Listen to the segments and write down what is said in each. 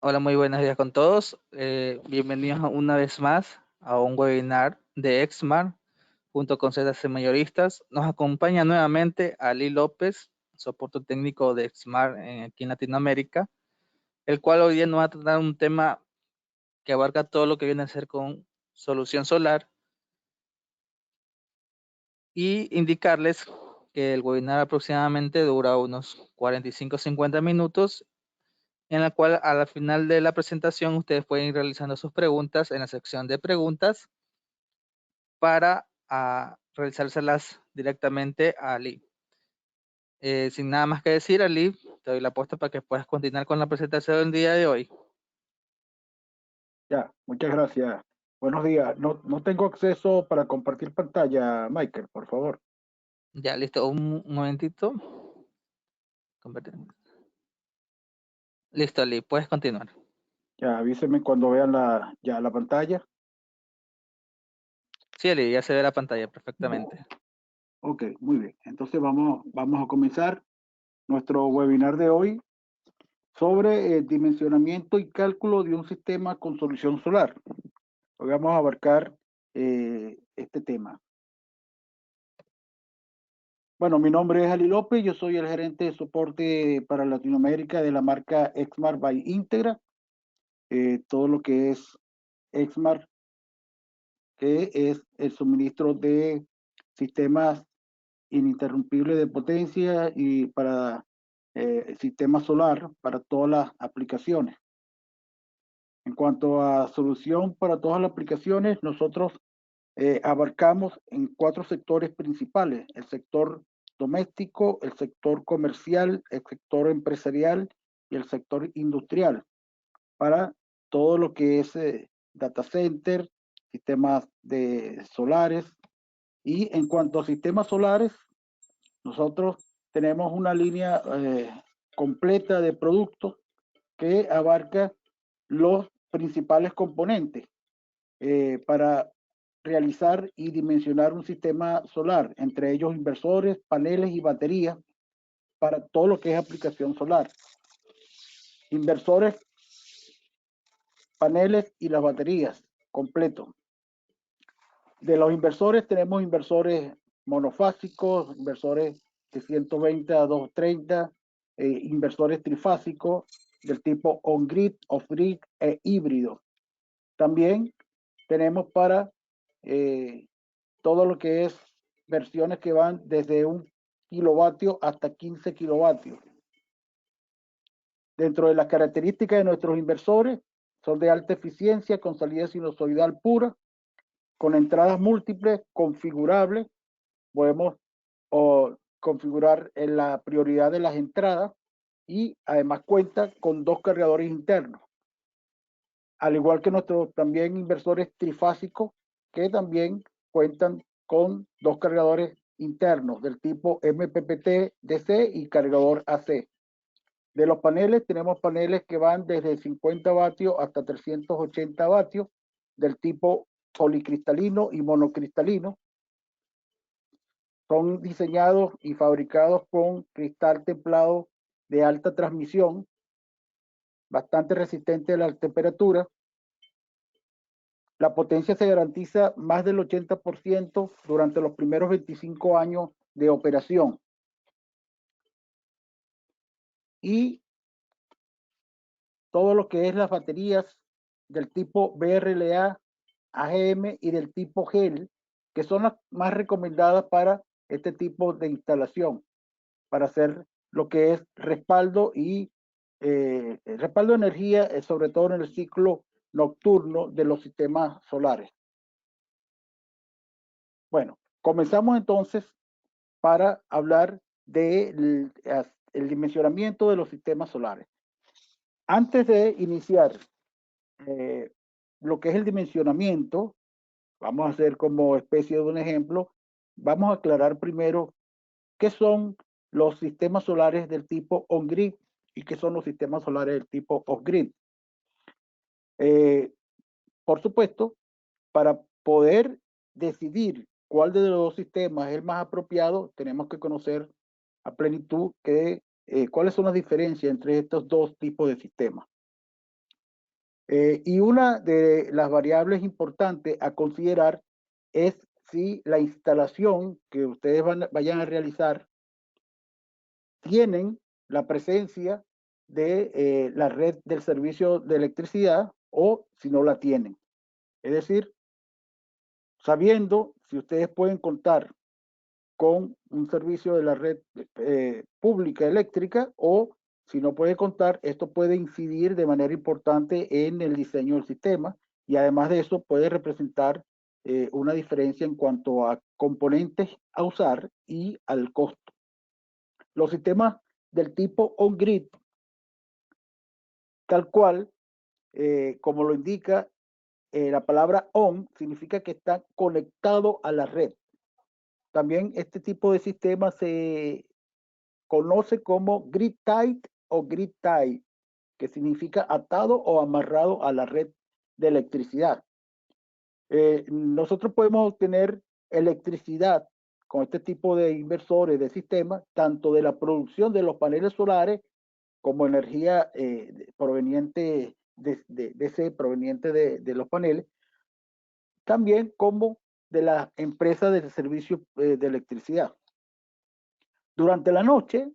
Hola, muy buenos días con todos. Bienvenidos una vez más a un webinar de Exmar junto con ZC Mayoristas. Nos acompaña nuevamente Ali López, soporte técnico de Exmar aquí en Latinoamérica, el cual hoy día nos va a tratar un tema que abarca todo lo que viene a ser con solución solar y indicarles que el webinar aproximadamente dura unos 45-50 minutos, en la cual a la final de la presentación ustedes pueden ir realizando sus preguntas en la sección de preguntas para realizárselas directamente a Ali. Sin nada más que decir, Ali, te doy la apuesta para que puedas continuar con la presentación del día de hoy. Ya, muchas gracias. Buenos días. No tengo acceso para compartir pantalla, Michael, por favor. Ya, listo, un momentito. Listo, Ali, puedes continuar. Ya, avísenme cuando vean la pantalla. Sí, Ali, ya se ve la pantalla perfectamente. Ok, muy bien. Entonces vamos a comenzar nuestro webinar de hoy sobre el dimensionamiento y cálculo de un sistema con solución solar. Hoy vamos a abarcar este tema. Bueno, mi nombre es Ali López, yo soy el gerente de soporte para Latinoamérica de la marca Exmar by Integra. Todo lo que es Exmar, que es el suministro de sistemas ininterrumpibles de potencia y para sistema solar para todas las aplicaciones. En cuanto a solución para todas las aplicaciones, nosotros abarcamos en 4 sectores principales: el sector doméstico, el sector comercial, el sector empresarial y el sector industrial, para todo lo que es data center, sistemas de solares. Y en cuanto a sistemas solares, nosotros tenemos una línea completa de productos que abarca los principales componentes para realizar y dimensionar un sistema solar, entre ellos inversores, paneles y baterías para todo lo que es aplicación solar. Inversores, paneles y las baterías completo. De los inversores tenemos inversores monofásicos, inversores de 120 a 230, inversores trifásicos del tipo on-grid, off-grid e híbrido. También tenemos para todo lo que es versiones que van desde 1 kilovatio hasta 15 kilovatios. Dentro de las características de nuestros inversores, son de alta eficiencia, con salida sinusoidal pura, con entradas múltiples, configurables. Podemos configurar en la prioridad de las entradas y además cuenta con 2 cargadores internos, al igual que nuestros también inversores trifásicos, que también cuentan con 2 cargadores internos del tipo MPPT DC y cargador AC. De los paneles, tenemos paneles que van desde 50 vatios hasta 380 vatios del tipo policristalino y monocristalino. Son diseñados y fabricados con cristal templado de alta transmisión, bastante resistente a la temperatura. La potencia se garantiza más del 80% durante los primeros 25 años de operación. Y todo lo que es las baterías del tipo BRLA, AGM y del tipo GEL, que son las más recomendadas para este tipo de instalación, para hacer lo que es respaldo y respaldo de energía, sobre todo en el ciclo nocturno de los sistemas solares. Bueno, comenzamos entonces para hablar del el dimensionamiento de los sistemas solares. Antes de iniciar eh, lo que es el dimensionamiento, vamos a hacer como especie de un ejemplo, vamos a aclarar primero qué son los sistemas solares del tipo on-grid y qué son los sistemas solares del tipo off-grid. Eh, por supuesto, para poder decidir cuál de los dos sistemas es el más apropiado, tenemos que conocer a plenitud cuáles son las diferencias entre estos dos tipos de sistemas. Y una de las variables importantes a considerar es si la instalación que ustedes vayan a realizar tienen la presencia de la red del servicio de electricidad o si no la tienen. Es decir, sabiendo si ustedes pueden contar con un servicio de la red pública eléctrica o si no puede contar, esto puede incidir de manera importante en el diseño del sistema y además de eso puede representar una diferencia en cuanto a componentes a usar y al costo. Los sistemas del tipo on-grid, tal cual, como lo indica la palabra on, significa que está conectado a la red. También este tipo de sistema se conoce como grid tied o grid tie, que significa atado o amarrado a la red de electricidad. Nosotros podemos obtener electricidad con este tipo de inversores de sistemas, tanto de la producción de los paneles solares como energía proveniente proveniente de los paneles, también como de las empresas de servicios de electricidad. Durante la noche,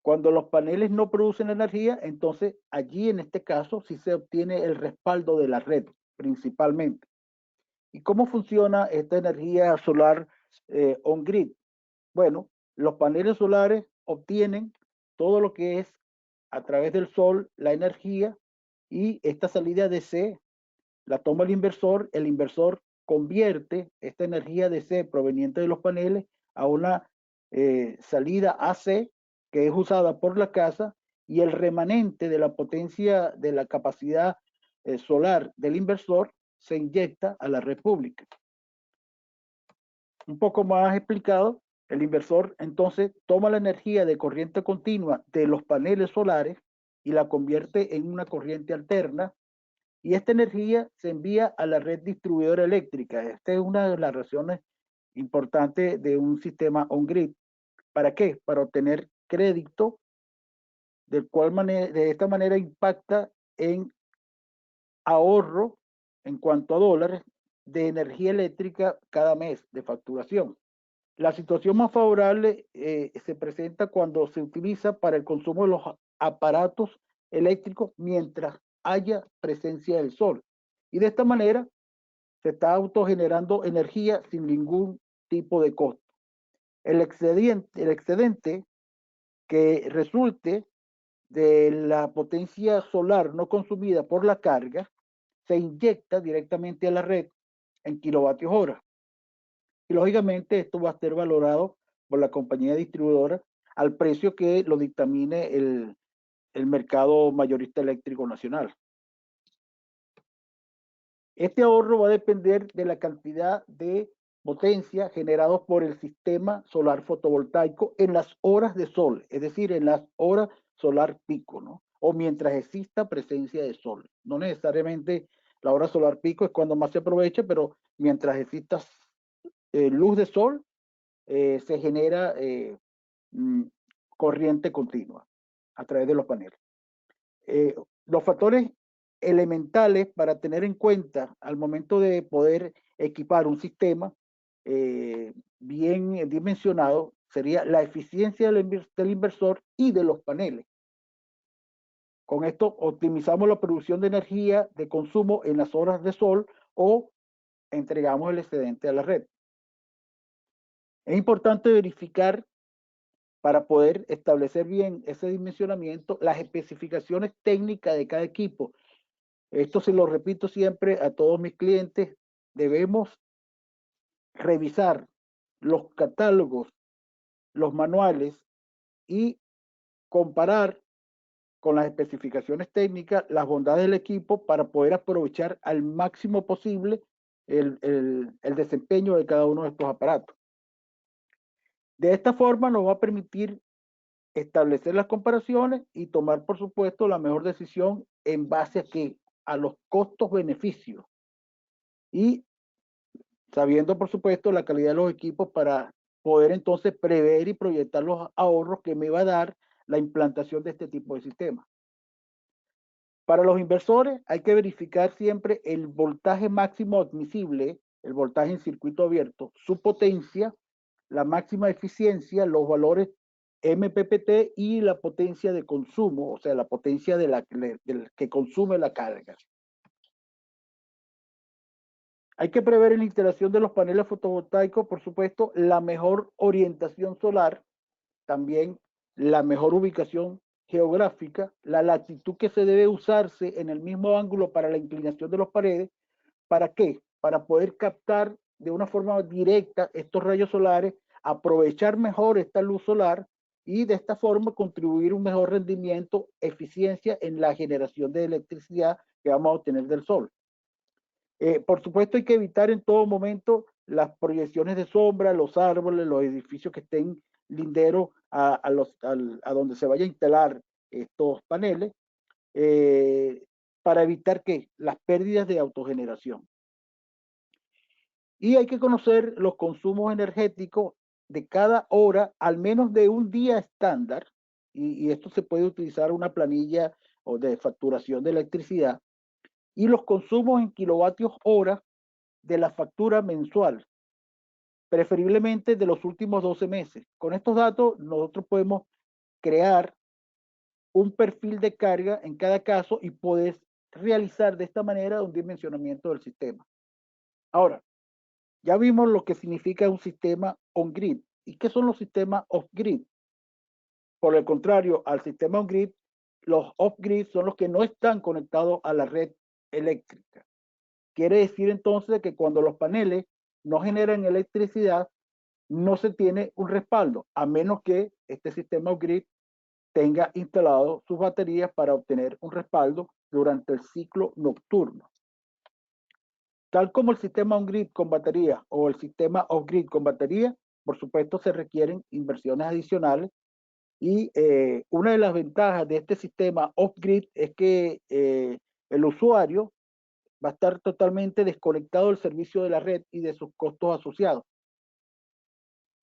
cuando los paneles no producen energía, entonces allí en este caso sí se obtiene el respaldo de la red principalmente. ¿Y cómo funciona esta energía solar on-grid? Bueno, los paneles solares obtienen todo lo que es a través del sol la energía y esta salida DC la toma el inversor convierte esta energía DC proveniente de los paneles a una salida AC que es usada por la casa y el remanente de la potencia de la capacidad solar del inversor se inyecta a la red pública. Un poco más explicado, el inversor entonces toma la energía de corriente continua de los paneles solares y la convierte en una corriente alterna y esta energía se envía a la red distribuidora eléctrica. Esta es una de las razones importantes de un sistema on-grid. ¿Para qué? Para obtener crédito, de esta manera impacta en ahorro en cuanto a dólares de energía eléctrica cada mes de facturación. La situación más favorable se presenta cuando se utiliza para el consumo de los aparatos eléctricos mientras haya presencia del sol. Y de esta manera se está autogenerando energía sin ningún tipo de costo. El excedente que resulte de la potencia solar no consumida por la carga se inyecta directamente a la red en kilovatios hora. Y lógicamente esto va a ser valorado por la compañía distribuidora al precio que lo dictamine el mercado mayorista eléctrico nacional. Este ahorro va a depender de la cantidad de potencia generados por el sistema solar fotovoltaico en las horas de sol, es decir, en las horas solar pico, ¿no? O mientras exista presencia de sol. No necesariamente la hora solar pico es cuando más se aprovecha, pero mientras exista luz de sol, se genera corriente continua a través de los paneles. Los factores elementales para tener en cuenta al momento de poder equipar un sistema bien dimensionado sería la eficiencia del inversor y de los paneles. Con esto optimizamos la producción de energía de consumo en las horas de sol o entregamos el excedente a la red. Es importante verificar para poder establecer bien ese dimensionamiento las especificaciones técnicas de cada equipo. Esto se lo repito siempre a todos mis clientes, debemos revisar los catálogos, los manuales y comparar con las especificaciones técnicas las bondades del equipo para poder aprovechar al máximo posible el desempeño de cada uno de estos aparatos. De esta forma nos va a permitir establecer las comparaciones y tomar, por supuesto, la mejor decisión en base a que a los costos-beneficios y sabiendo, por supuesto, la calidad de los equipos para poder entonces prever y proyectar los ahorros que me va a dar la implantación de este tipo de sistema. Para los inversores hay que verificar siempre el voltaje máximo admisible, el voltaje en circuito abierto, su potencia, la máxima eficiencia, los valores MPPT y la potencia de consumo, o sea, la potencia del que consume la carga. Hay que prever en la instalación de los paneles fotovoltaicos, por supuesto, la mejor orientación solar, también la mejor ubicación geográfica, la latitud que se debe usarse en el mismo ángulo para la inclinación de las paredes. ¿Para qué? Para poder captar de una forma directa estos rayos solares, aprovechar mejor esta luz solar y de esta forma contribuir a un mejor rendimiento, eficiencia en la generación de electricidad que vamos a obtener del sol. Por supuesto, hay que evitar en todo momento las proyecciones de sombra, los árboles, los edificios que estén linderos a donde se vaya a instalar estos paneles, para evitar que las pérdidas de autogeneración. Y hay que conocer los consumos energéticos de cada hora, al menos de un día estándar, y esto se puede utilizar una planilla o de facturación de electricidad, y los consumos en kilovatios hora de la factura mensual, preferiblemente de los últimos 12 meses. Con estos datos nosotros podemos crear un perfil de carga en cada caso y puedes realizar de esta manera un dimensionamiento del sistema. Ahora, ya vimos lo que significa un sistema on-grid. ¿Y qué son los sistemas off-grid? Por el contrario, al sistema on-grid, los off-grid son los que no están conectados a la red eléctrica. Quiere decir entonces que cuando los paneles no generan electricidad, no se tiene un respaldo, a menos que este sistema off-grid tenga instalado sus baterías para obtener un respaldo durante el ciclo nocturno. Tal como el sistema on-grid con batería o el sistema off-grid con batería, por supuesto se requieren inversiones adicionales y una de las ventajas de este sistema off-grid es que el usuario va a estar totalmente desconectado del servicio de la red y de sus costos asociados.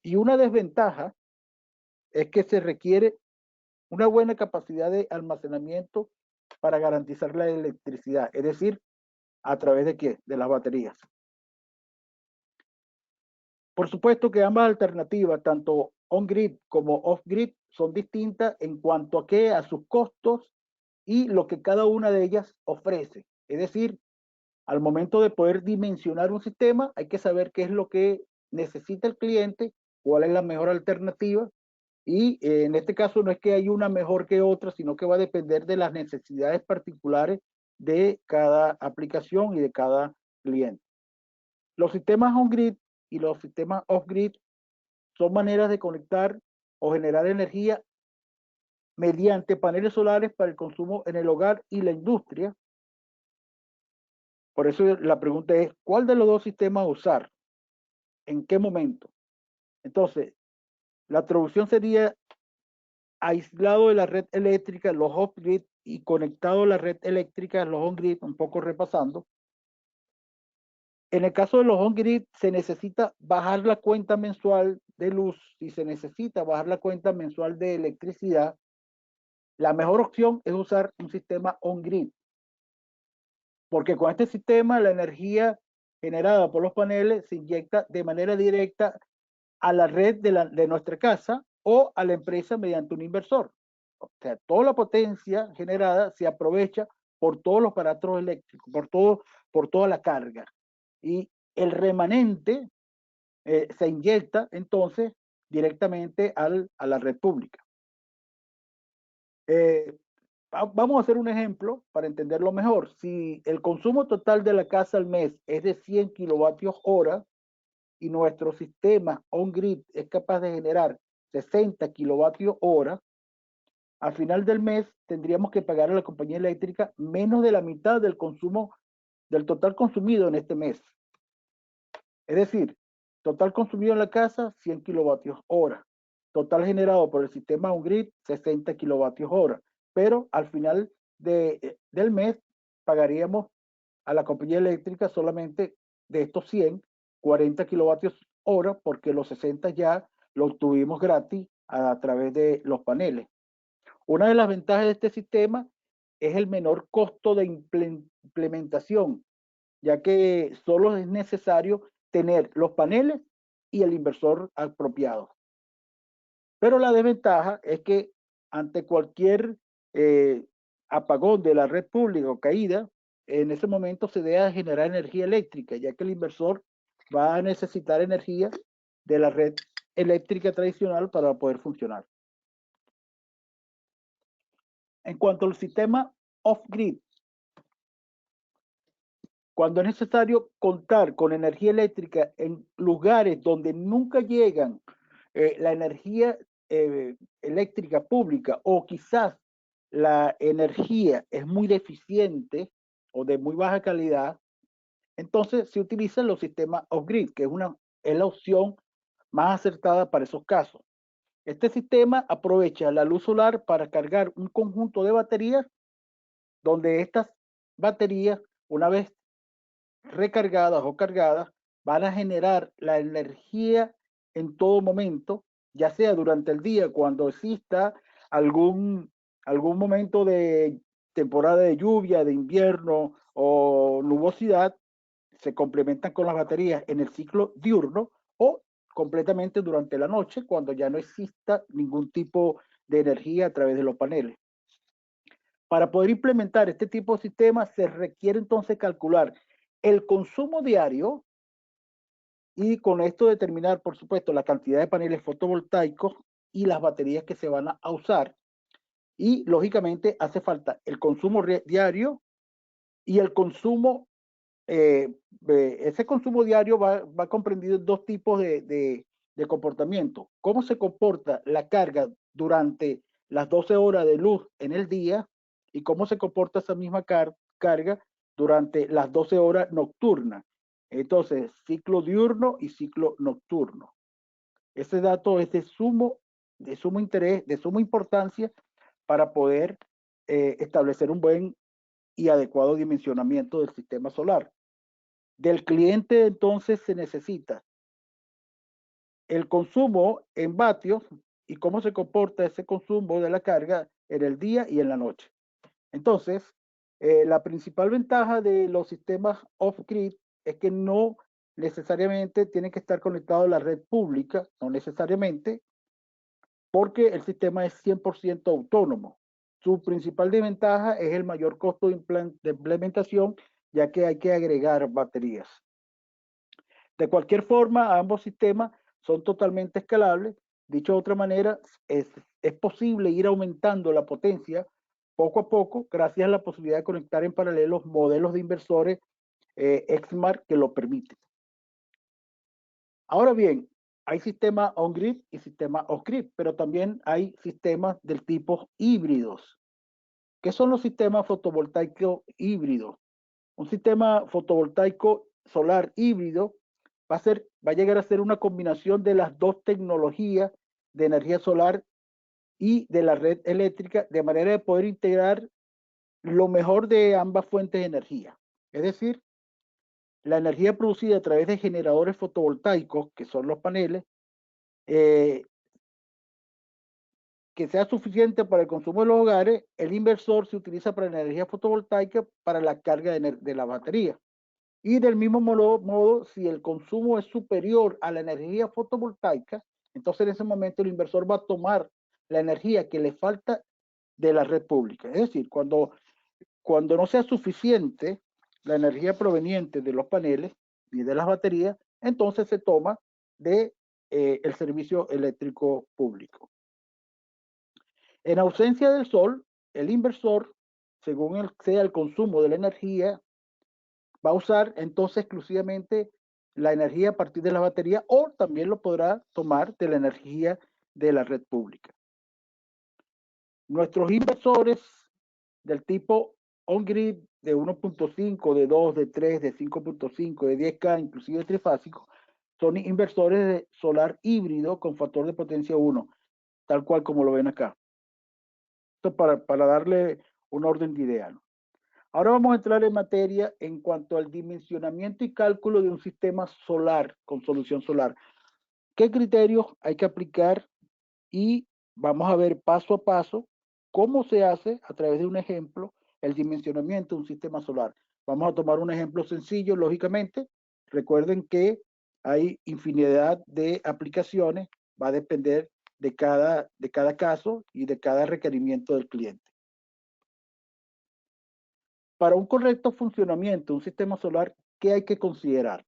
Y una desventaja es que se requiere una buena capacidad de almacenamiento para garantizar la electricidad, es decir, ¿a través de qué? De las baterías. Por supuesto que ambas alternativas, tanto on-grid como off-grid, son distintas en cuanto a qué, a sus costos y lo que cada una de ellas ofrece. Es decir, al momento de poder dimensionar un sistema, hay que saber qué es lo que necesita el cliente, cuál es la mejor alternativa. Y en este caso no es que hay una mejor que otra, sino que va a depender de las necesidades particulares de cada aplicación y de cada cliente. Los sistemas on-grid y los sistemas off-grid son maneras de conectar o generar energía mediante paneles solares para el consumo en el hogar y la industria. Por eso la pregunta es, ¿cuál de los dos sistemas usar? ¿En qué momento? Entonces, la traducción sería aislado de la red eléctrica, los off-grid, y conectado a la red eléctrica, los on-grid, un poco repasando. En el caso de los on-grid, se necesita bajar la cuenta mensual de luz y se necesita bajar la cuenta mensual de electricidad. La mejor opción es usar un sistema on-grid, porque con este sistema la energía generada por los paneles se inyecta de manera directa a la red de nuestra casa o a la empresa mediante un inversor. O sea, toda la potencia generada se aprovecha por todos los aparatos eléctricos, por toda la carga. Y el remanente se inyecta entonces directamente a la red pública. Vamos a hacer un ejemplo para entenderlo mejor. Si el consumo total de la casa al mes es de 100 kilovatios hora y nuestro sistema on-grid es capaz de generar 60 kilovatios hora, al final del mes tendríamos que pagar a la compañía eléctrica menos de la mitad del consumo, del total consumido en este mes. Es decir, total consumido en la casa, 100 kilovatios hora. Total generado por el sistema on-grid, 60 kilovatios hora. Pero al final del mes pagaríamos a la compañía eléctrica solamente de estos 100, 40 kilovatios hora, porque los 60 ya lo obtuvimos gratis a través de los paneles. Una de las ventajas de este sistema es el menor costo de implementación, ya que solo es necesario tener los paneles y el inversor apropiado. Pero la desventaja es que ante cualquier apagón de la red pública o caída, en ese momento se debe generar energía eléctrica, ya que el inversor va a necesitar energía de la red eléctrica tradicional para poder funcionar. En cuanto al sistema off-grid, cuando es necesario contar con energía eléctrica en lugares donde nunca llegan la energía eléctrica pública, o quizás la energía es muy deficiente o de muy baja calidad, entonces se utilizan los sistemas off-grid, que es la opción más acertada para esos casos. Este sistema aprovecha la luz solar para cargar un conjunto de baterías, donde estas baterías, una vez recargadas o cargadas, van a generar la energía en todo momento, ya sea durante el día cuando exista algún momento de temporada de lluvia, de invierno o nubosidad, se complementan con las baterías en el ciclo diurno, o completamente durante la noche cuando ya no exista ningún tipo de energía a través de los paneles. Para poder implementar este tipo de sistemas se requiere entonces calcular el consumo diario y con esto determinar, por supuesto, la cantidad de paneles fotovoltaicos y las baterías que se van a usar. Y lógicamente hace falta el consumo diario y el consumo, ese consumo diario va comprendido en dos tipos de comportamiento. Cómo se comporta la carga durante las 12 horas de luz en el día y cómo se comporta esa misma carga durante las 12 horas nocturnas. Entonces, ciclo diurno y ciclo nocturno. Ese dato es de sumo interés, de suma importancia para poder establecer un buen y adecuado dimensionamiento del sistema solar. Del cliente entonces se necesita el consumo en vatios y cómo se comporta ese consumo de la carga en el día y en la noche. Entonces, la principal ventaja de los sistemas off-grid es que no necesariamente tienen que estar conectados a la red pública, no necesariamente, porque el sistema es 100% autónomo. Su principal desventaja es el mayor costo de implementación, ya que hay que agregar baterías. De cualquier forma, ambos sistemas son totalmente escalables. Dicho de otra manera, es posible ir aumentando la potencia poco a poco gracias a la posibilidad de conectar en paralelo modelos de inversores Exmar que lo permiten. Ahora bien, hay sistemas on-grid y sistemas off-grid, pero también hay sistemas del tipo híbridos. ¿Qué son los sistemas fotovoltaicos híbridos? Un sistema fotovoltaico solar híbrido va a llegar a ser una combinación de las dos tecnologías de energía solar y de la red eléctrica, de manera de poder integrar lo mejor de ambas fuentes de energía. Es decir, la energía producida a través de generadores fotovoltaicos, que son los paneles, que sea suficiente para el consumo de los hogares. El inversor se utiliza para la energía fotovoltaica para la carga de la batería. Y del mismo modo, si el consumo es superior a la energía fotovoltaica, entonces en ese momento el inversor va a tomar la energía que le falta de la red pública. Es decir, cuando no sea suficiente la energía proveniente de los paneles y de las baterías, entonces se toma de el servicio eléctrico público. En ausencia del sol, el inversor, según sea el consumo de la energía, va a usar entonces exclusivamente la energía a partir de la batería, o también lo podrá tomar de la energía de la red pública. Nuestros inversores del tipo on-grid de 1.5, de 2, de 3, de 5.5, de 10K, inclusive trifásico, son inversores de solar híbrido con factor de potencia 1, tal cual como lo ven acá. Esto para darle un orden de idea, ¿no? Ahora vamos a entrar en materia en cuanto al dimensionamiento y cálculo de un sistema solar con solución solar. ¿Qué criterios hay que aplicar? Y vamos a ver paso a paso cómo se hace a través de un ejemplo el dimensionamiento de un sistema solar. Vamos a tomar un ejemplo sencillo, lógicamente. Recuerden que hay infinidad de aplicaciones, va a depender de cada caso y de cada requerimiento del cliente. Para un correcto funcionamiento de un sistema solar, ¿qué hay que considerar?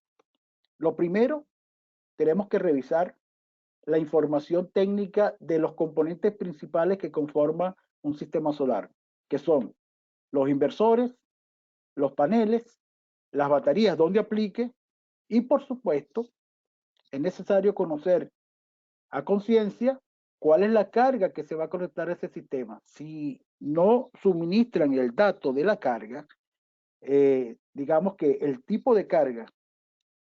Lo primero, tenemos que revisar la información técnica de los componentes principales que conforman un sistema solar, que son los inversores, los paneles, las baterías donde aplique y, por supuesto, es necesario conocer a conciencia cuál es la carga que se va a conectar a ese sistema. Si no suministran el dato de la carga, digamos que el tipo de carga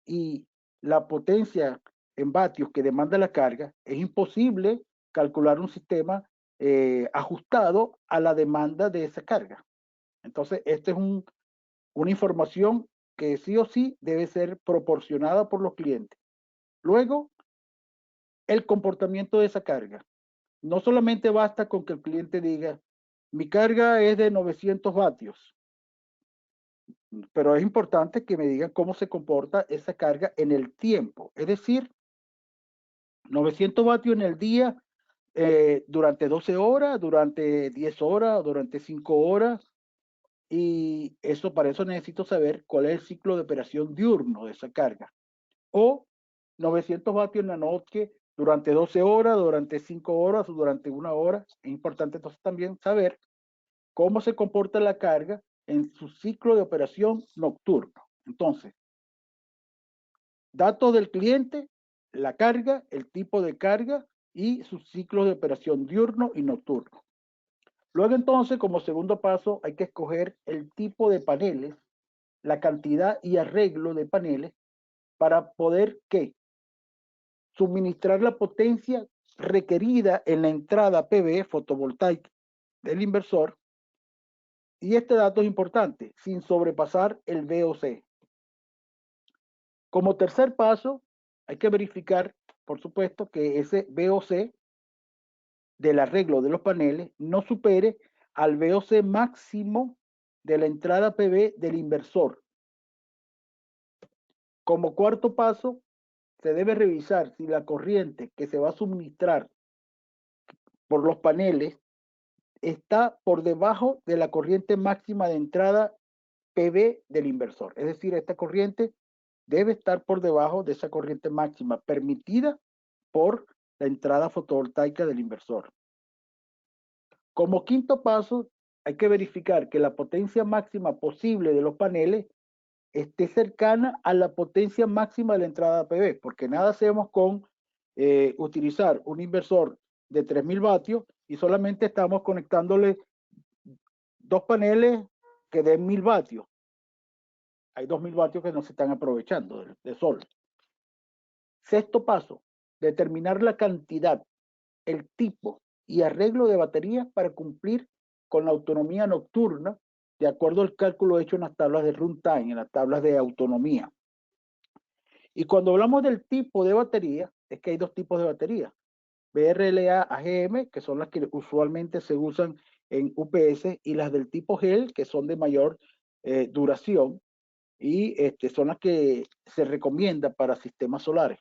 y la potencia en vatios que demanda la carga, es imposible calcular un sistema ajustado a la demanda de esa carga. Entonces, esta es una información que sí o sí debe ser proporcionada por los clientes. Luego, el comportamiento de esa carga. No solamente basta con que el cliente diga, mi carga es de 900 vatios, pero es importante que me digan cómo se comporta esa carga en el tiempo. Es decir, 900 vatios en el día durante 12 horas, durante 10 horas, durante 5 horas. Y eso, para eso necesito saber cuál es el ciclo de operación diurno de esa carga. O 900 vatios en la noche durante 12 horas, durante 5 horas o durante 1 hora. Es importante entonces también saber cómo se comporta la carga en su ciclo de operación nocturno. Entonces, datos del cliente, la carga, el tipo de carga y sus ciclos de operación diurno y nocturno. Luego entonces, como segundo paso, hay que escoger el tipo de paneles, la cantidad y arreglo de paneles para poder ¿qué? Suministrar la potencia requerida en la entrada PV fotovoltaica del inversor. Y este dato es importante, sin sobrepasar el VOC. Como tercer paso, hay que verificar, por supuesto, que ese VOC del arreglo de los paneles no supere al VOC máximo de la entrada PV del inversor. Como cuarto paso, se debe revisar si la corriente que se va a suministrar por los paneles está por debajo de la corriente máxima de entrada PV del inversor. Es decir, esta corriente debe estar por debajo de esa corriente máxima permitida por la entrada fotovoltaica del inversor. Como quinto paso, hay que verificar que la potencia máxima posible de los paneles esté cercana a la potencia máxima de la entrada PV, porque nada hacemos con utilizar un inversor de 3000 vatios y solamente estamos conectándole dos paneles que den 1000 vatios. Hay 2000 vatios que no se están aprovechando de sol. Sexto paso, determinar la cantidad, el tipo y arreglo de baterías para cumplir con la autonomía nocturna de acuerdo al cálculo hecho en las tablas de runtime, en las tablas de autonomía. Y cuando hablamos del tipo de batería, es que hay dos tipos de baterías. BRLA AGM, que son las que usualmente se usan en UPS, y las del tipo GEL, que son de mayor duración, y son las que se recomienda para sistemas solares.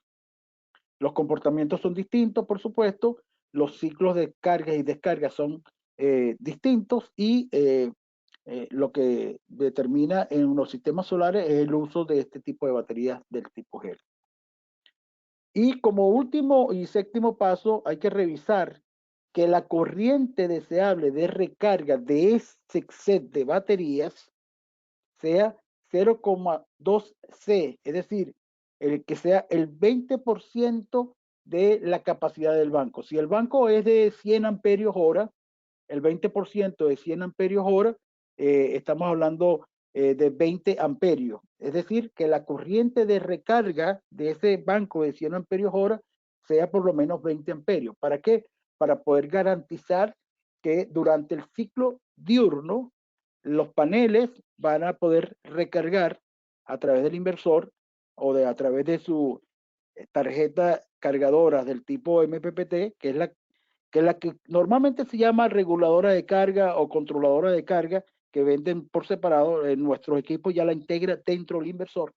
Los comportamientos son distintos, por supuesto, los ciclos de carga y descarga son distintos y lo que determina en los sistemas solares es el uso de este tipo de baterías del tipo GEL. Y como último y séptimo paso, hay que revisar que la corriente deseable de recarga de ese set de baterías sea 0,2 C, es decir, el que sea el 20% de la capacidad del banco. Si el banco es de 100 amperios hora, el 20% de 100 amperios hora, estamos hablando de 20 amperios. Es decir, que la corriente de recarga de ese banco de 100 amperios hora sea por lo menos 20 amperios. ¿Para qué? Para poder garantizar que durante el ciclo diurno los paneles van a poder recargar a través del inversor o a través de su tarjeta cargadora del tipo MPPT, que es la que normalmente se llama reguladora de carga o controladora de carga, que venden por separado, nuestros equipos ya la integra dentro del inversor,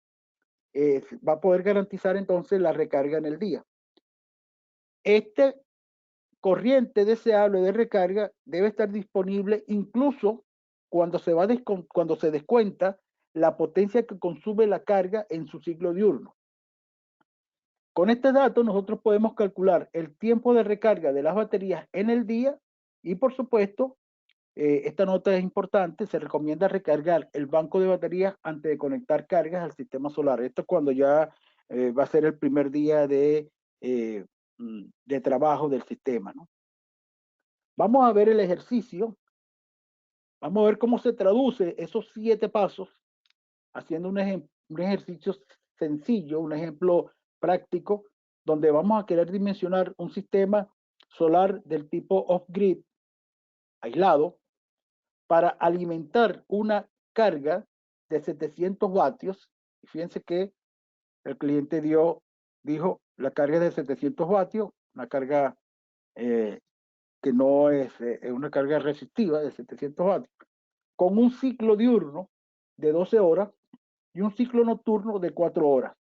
va a poder garantizar entonces la recarga en el día. Este corriente deseable de recarga debe estar disponible incluso cuando cuando se descuenta la potencia que consume la carga en su ciclo diurno. Con este dato nosotros podemos calcular el tiempo de recarga de las baterías en el día y, por supuesto, esta nota es importante, se recomienda recargar el banco de baterías antes de conectar cargas al sistema solar. Esto es cuando ya va a ser el primer día de trabajo del sistema, ¿no? Vamos a ver el ejercicio. Vamos a ver cómo se traduce esos 7 pasos haciendo un ejercicio sencillo, un ejemplo práctico, donde vamos a querer dimensionar un sistema solar del tipo off-grid, aislado, para alimentar una carga de 700 vatios. Y fíjense que el cliente dijo la carga es de 700 vatios, una carga que no es una carga resistiva de 700 vatios, con un ciclo diurno de 12 horas y un ciclo nocturno de 4 horas.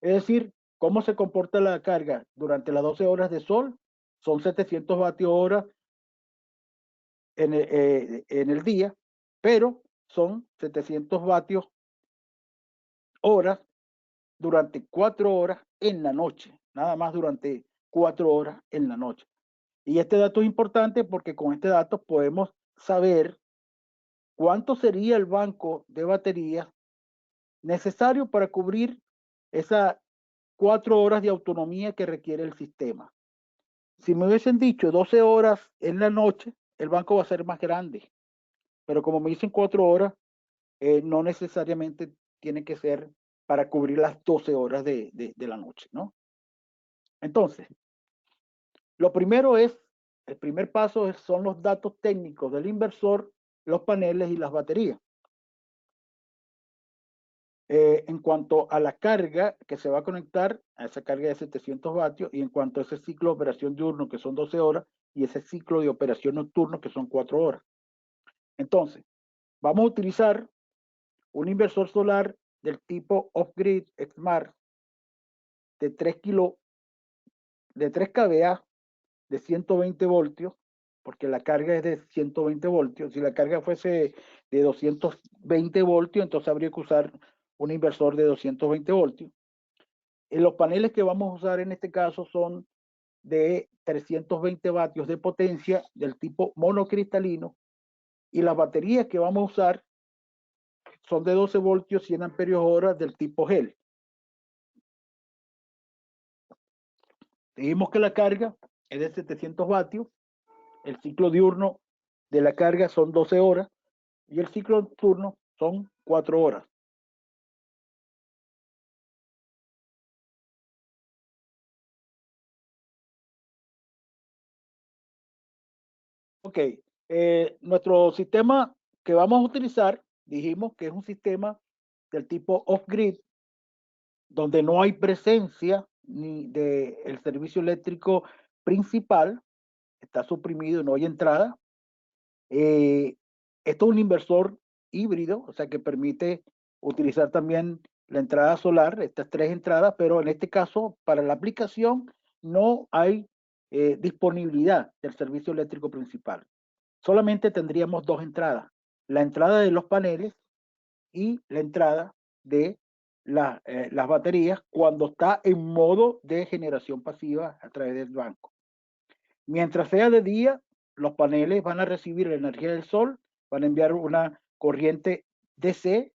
Es decir, cómo se comporta la carga durante las 12 horas de sol, son 700 vatios hora en el día, pero son 700 vatios horas durante 4 horas en la noche, nada más durante 4 horas en la noche. Y este dato es importante porque con este dato podemos saber cuánto sería el banco de baterías necesario para cubrir esas 4 horas de autonomía que requiere el sistema. Si me hubiesen dicho 12 horas en la noche, el banco va a ser más grande. Pero como me dicen 4 horas, no necesariamente tiene que ser para cubrir las 12 horas de la noche, ¿no? Entonces, lo primero es, el primer paso son los datos técnicos del inversor, los paneles y las baterías. En cuanto a la carga que se va a conectar, a esa carga de 700 vatios, y en cuanto a ese ciclo de operación diurno, que son 12 horas, y ese ciclo de operación nocturno, que son 4 horas. Entonces, vamos a utilizar un inversor solar del tipo off-grid Smart de 3 kVA de 120 voltios, porque la carga es de 120 voltios. Si la carga fuese de 220 voltios, entonces habría que usar un inversor de 220 voltios. Los paneles que vamos a usar en este caso son de 320 vatios de potencia del tipo monocristalino, y las baterías que vamos a usar son de 12 voltios 100 amperios hora del tipo gel. Dijimos que la carga es de 700 vatios, el ciclo diurno de la carga son 12 horas y el ciclo nocturno son 4 horas. Ok, nuestro sistema que vamos a utilizar, dijimos que es un sistema del tipo off-grid, donde no hay presencia ni del servicio eléctrico principal, está suprimido, no hay entrada. Esto es un inversor híbrido, o sea que permite utilizar también la entrada solar, estas 3 entradas, pero en este caso, para la aplicación, no hay disponibilidad del servicio eléctrico principal. Solamente tendríamos 2 entradas, la entrada de los paneles y la entrada de las baterías cuando está en modo de generación pasiva a través del banco. Mientras sea de día, los paneles van a recibir la energía del sol, van a enviar una corriente DC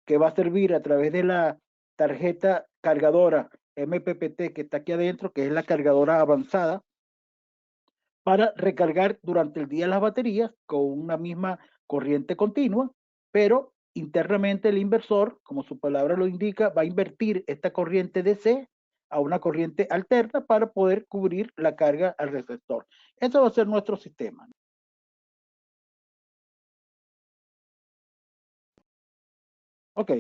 que va a servir a través de la tarjeta cargadora MPPT que está aquí adentro, que es la cargadora avanzada, para recargar durante el día las baterías con una misma corriente continua, pero internamente el inversor, como su palabra lo indica, va a invertir esta corriente DC a una corriente alterna para poder cubrir la carga al receptor. Ese va a ser nuestro sistema. Ok.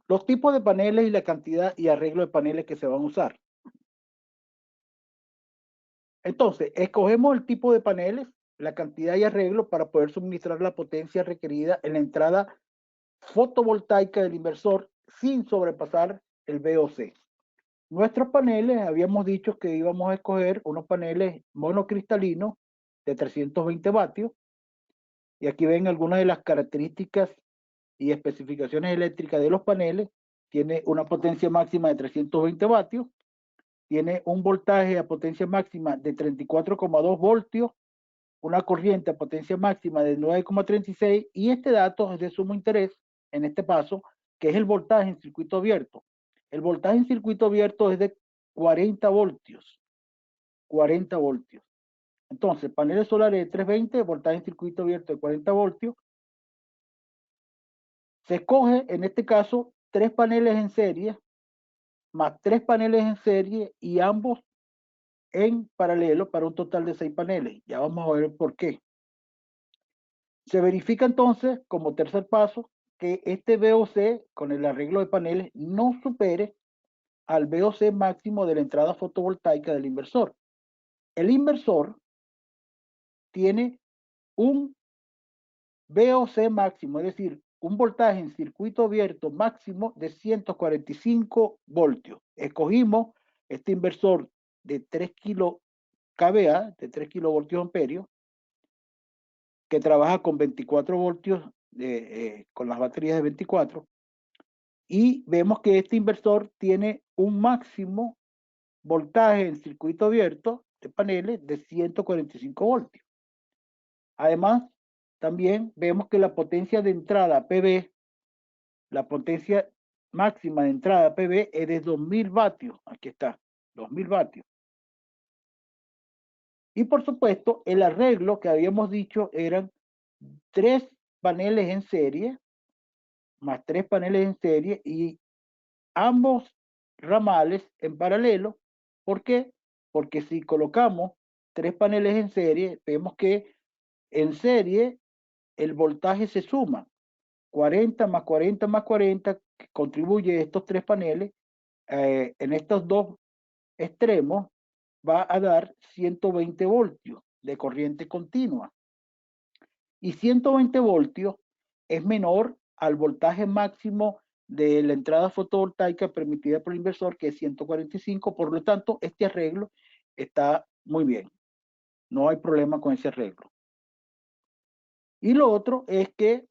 Los tipos de paneles y la cantidad y arreglo de paneles que se van a usar. Entonces, escogemos el tipo de paneles la cantidad y arreglo para poder suministrar la potencia requerida en la entrada fotovoltaica del inversor sin sobrepasar el VOC. Nuestros paneles, habíamos dicho que íbamos a escoger unos paneles monocristalinos de 320 vatios, y aquí ven algunas de las características y especificaciones eléctricas de los paneles. Tiene una potencia máxima de 320 vatios, tiene un voltaje a potencia máxima de 34,2 voltios, una corriente a potencia máxima de 9,36, y este dato es de sumo interés en este paso, que es el voltaje en circuito abierto. El voltaje en circuito abierto es de 40 voltios. 40 voltios. Entonces, paneles solares de 320, voltaje en circuito abierto de 40 voltios. Se escoge, en este caso, 3 paneles en serie, más 3 paneles en serie y ambos en paralelo para un total de 6 paneles. Ya vamos a ver por qué. Se verifica entonces, como tercer paso, que este VOC con el arreglo de paneles no supere al VOC máximo de la entrada fotovoltaica del inversor. El inversor tiene un VOC máximo, es decir, un voltaje en circuito abierto máximo de 145 voltios. Escogimos este inversor de 3 kilo kVA, de 3 kilovoltios amperios, que trabaja con 24 voltios, con las baterías de 24, y vemos que este inversor tiene un máximo voltaje en circuito abierto de paneles de 145 voltios. Además, también vemos que la potencia de entrada PV, la potencia máxima de entrada PV es de 2000 vatios. Aquí está, 2000 vatios. Y por supuesto, el arreglo que habíamos dicho eran 3 paneles en serie, más 3 paneles en serie, y ambos ramales en paralelo. ¿Por qué? Porque si colocamos 3 paneles en serie, vemos que en serie el voltaje se suma. 40 más 40 más 40, que contribuye estos 3 paneles, en estos dos extremos, va a dar 120 voltios de corriente continua. Y 120 voltios es menor al voltaje máximo de la entrada fotovoltaica permitida por el inversor, que es 145. Por lo tanto, este arreglo está muy bien. No hay problema con ese arreglo. Y lo otro es que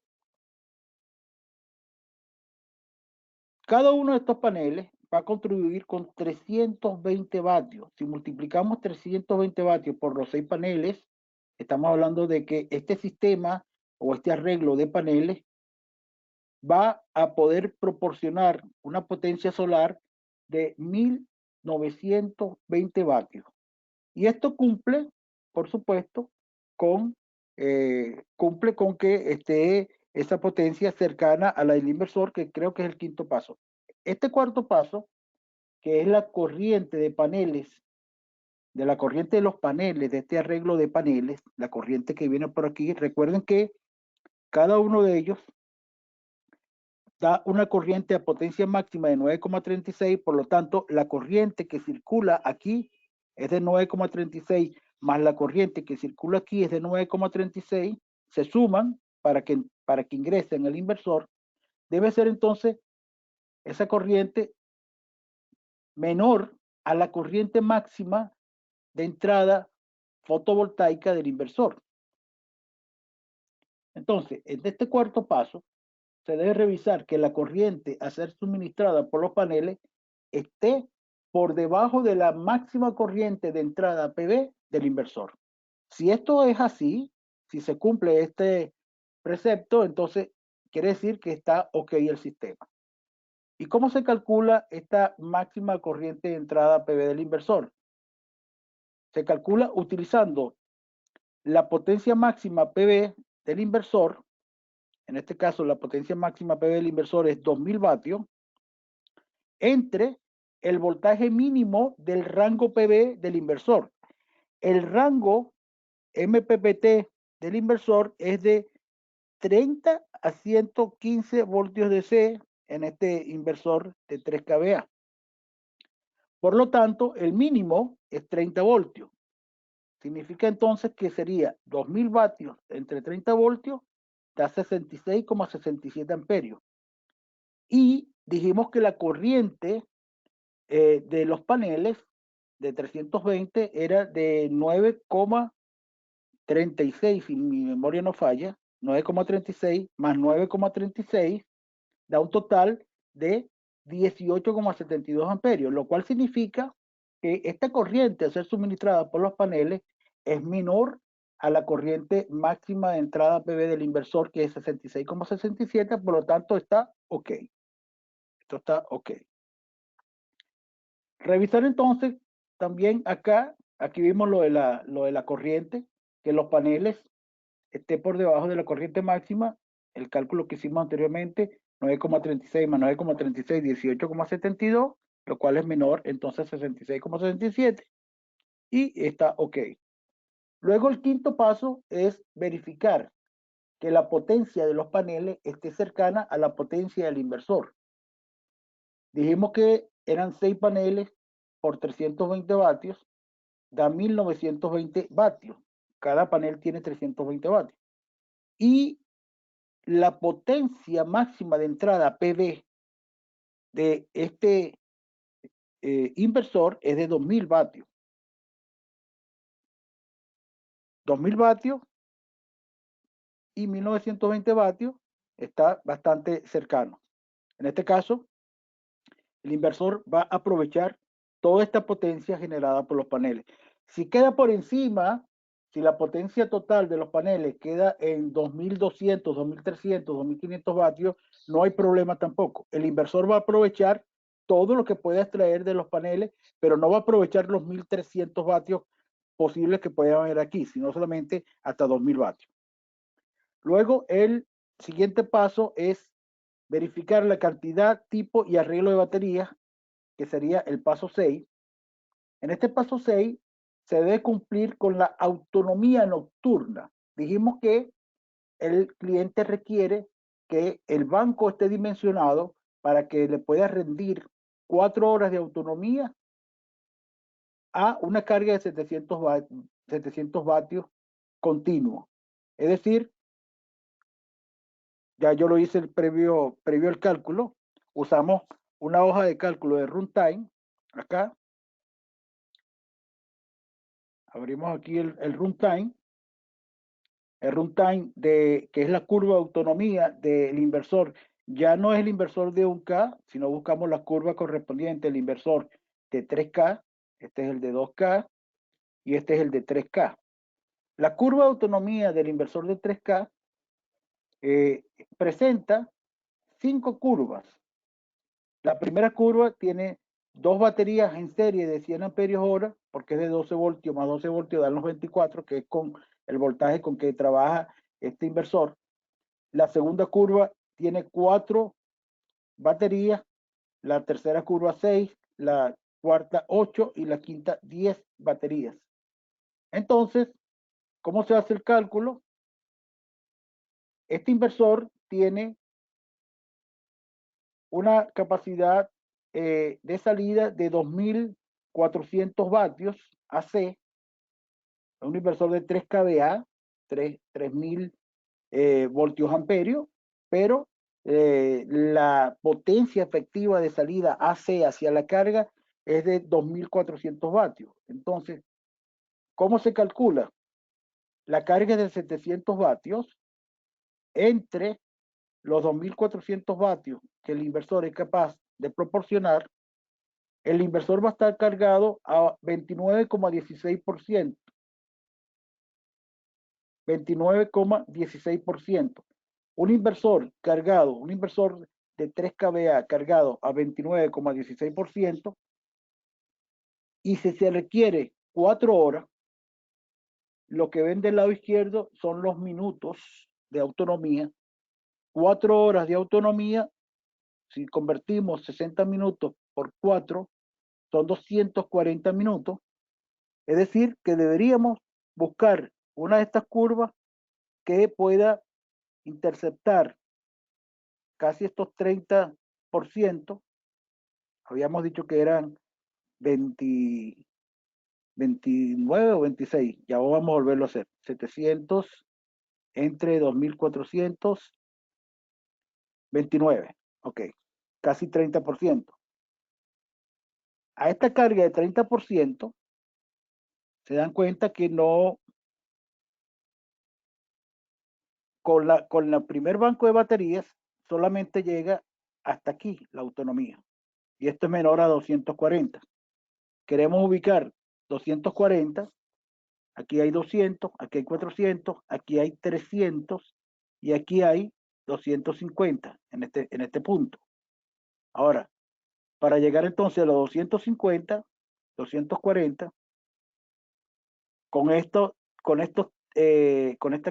cada uno de estos paneles va a contribuir con 320 vatios. Si multiplicamos 320 vatios por los 6 paneles, estamos hablando de que este sistema o este arreglo de paneles va a poder proporcionar una potencia solar de 1920 vatios. Y esto cumple, por supuesto, cumple con que esté esa potencia cercana a la del inversor, que creo que es el quinto paso. Este cuarto paso, que es la corriente de paneles, de la corriente de los paneles, de este arreglo de paneles, la corriente que viene por aquí, recuerden que cada uno de ellos da una corriente a potencia máxima de 9,36, por lo tanto, la corriente que circula aquí es de 9,36, más la corriente que circula aquí es de 9,36, se suman para que ingresen al inversor. Debe ser entonces esa corriente menor a la corriente máxima de entrada fotovoltaica del inversor. Entonces, en este cuarto paso, se debe revisar que la corriente a ser suministrada por los paneles esté por debajo de la máxima corriente de entrada PV del inversor. Si esto es así, si se cumple este precepto, entonces quiere decir que está ok el sistema. ¿Y cómo se calcula esta máxima corriente de entrada PV del inversor? Se calcula utilizando la potencia máxima PV del inversor. En este caso, la potencia máxima PV del inversor es 2000 vatios, entre el voltaje mínimo del rango PV del inversor. El rango MPPT del inversor es de 30 a 115 voltios DC en este inversor de 3 kVA. Por lo tanto, el mínimo es 30 voltios. Significa entonces que sería 2000 vatios entre 30 voltios, da 66,67 amperios. Y dijimos que la corriente de los paneles de 320 era de 9,36, si mi memoria no falla, 9,36 más 9,36 da un total de 18,72 amperios, lo cual significa que esta corriente a ser suministrada por los paneles es menor a la corriente máxima de entrada PV del inversor, que es 66,67, por lo tanto está ok. Esto está ok. Revisar entonces también acá, aquí vimos lo de la corriente, que los paneles esté por debajo de la corriente máxima, el cálculo que hicimos anteriormente, 9,36 más 9,36, 18,72, lo cual es menor, entonces 66,67, y está ok. Luego el quinto paso es verificar que la potencia de los paneles esté cercana a la potencia del inversor. Dijimos que eran 6 paneles por 320 vatios, da 1920 vatios. Cada panel tiene 320 vatios. Y la potencia máxima de entrada PV de este inversor es de 2000 vatios. 2000 vatios y 1920 vatios está bastante cercano. En este caso, el inversor va a aprovechar toda esta potencia generada por los paneles. Si queda por encima, si la potencia total de los paneles queda en 2200, 2300, 2500 vatios, no hay problema tampoco. El inversor va a aprovechar todo lo que pueda extraer de los paneles, pero no va a aprovechar los 1300 vatios posibles que puedan haber aquí, sino solamente hasta 2000 vatios. Luego, el siguiente paso es verificar la cantidad, tipo y arreglo de baterías, que sería el paso 6. En este paso 6 se debe cumplir con la autonomía nocturna. Dijimos que el cliente requiere que el banco esté dimensionado para que le pueda rendir 4 horas de autonomía a una carga de 700 vatios continuo. Es decir, ya yo lo hice previo al cálculo, usamos una hoja de cálculo de runtime, acá, abrimos aquí el runtime, que es la curva de autonomía del inversor, ya no es el inversor de 1K, sino buscamos la curva correspondiente al inversor de 3K, este es el de 2K y este es el de 3K. La curva de autonomía del inversor de 3K presenta 5 curvas. La primera curva tiene 2 baterías en serie de 100 amperios hora, porque es de 12 voltios más 12 voltios dan los 24, que es con el voltaje con que trabaja este inversor. La segunda curva tiene 4 baterías, la tercera curva 6, la cuarta 8 y la quinta 10 baterías. Entonces, ¿cómo se hace el cálculo? Este inversor tiene una capacidad de salida de 2400 vatios AC, un inversor de 3 kVA, 3000 voltios amperios, pero la potencia efectiva de salida AC hacia la carga es de 2400 vatios. Entonces, ¿cómo se calcula? La carga es de 700 vatios entre los 2400 vatios que el inversor es capaz de proporcionar. El inversor va a estar cargado a 29,16%. 29,16%. Un inversor cargado, un inversor de 3 kVA cargado a 29,16%, y si se requiere 4 horas, lo que ven del lado izquierdo son los minutos de autonomía. 4 horas de autonomía, si convertimos 60 minutos por 4, son 240 minutos. Es decir, que deberíamos buscar una de estas curvas que pueda interceptar casi estos 30%. Habíamos dicho que eran 20, 29 o 26. Ya vamos a volverlo a hacer. 700 entre 2429. Ok, casi 30%. A esta carga de 30%, se dan cuenta que no, con la primer banco de baterías, solamente llega hasta aquí la autonomía. Y esto es menor a 240. Queremos ubicar 240, aquí hay 200, aquí hay 400, aquí hay 300 y aquí hay 250 en este punto. Ahora, para llegar entonces a los 250, 240, con esto, con esta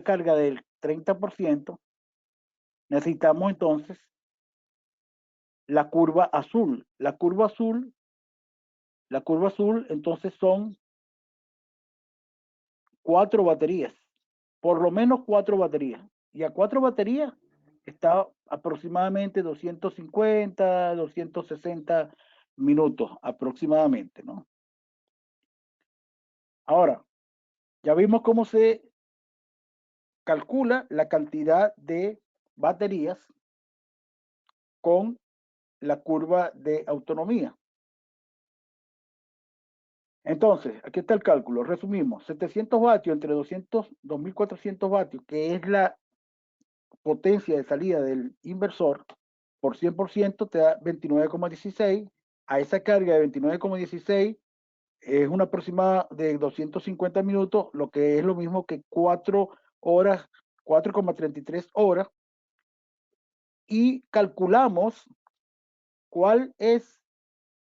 carga del 30%, necesitamos entonces la curva azul. La curva azul entonces son 4 baterías, por lo menos 4 baterías. Y a 4 baterías está aproximadamente 250, 260 minutos aproximadamente, ¿no? Ahora, ya vimos cómo se calcula la cantidad de baterías con la curva de autonomía. Entonces, aquí está el cálculo. Resumimos, 700 vatios entre 2400 vatios, que es la potencia de salida del inversor, por 100% te da 29,16. A esa carga de 29,16 es una aproximada de 250 minutos, lo que es lo mismo que 4 horas, 4,33 horas. Y calculamos cuál es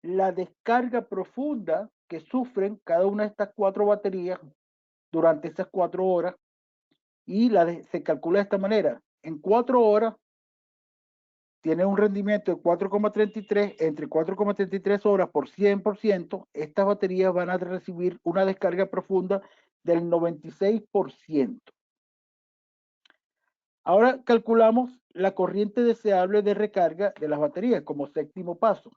la descarga profunda que sufren cada una de estas 4 baterías durante estas 4 horas, y se calcula de esta manera. En 4 horas tiene un rendimiento de 4,33. Entre 4,33 horas por 100%, estas baterías van a recibir una descarga profunda del 96%. Ahora calculamos la corriente deseable de recarga de las baterías como séptimo paso.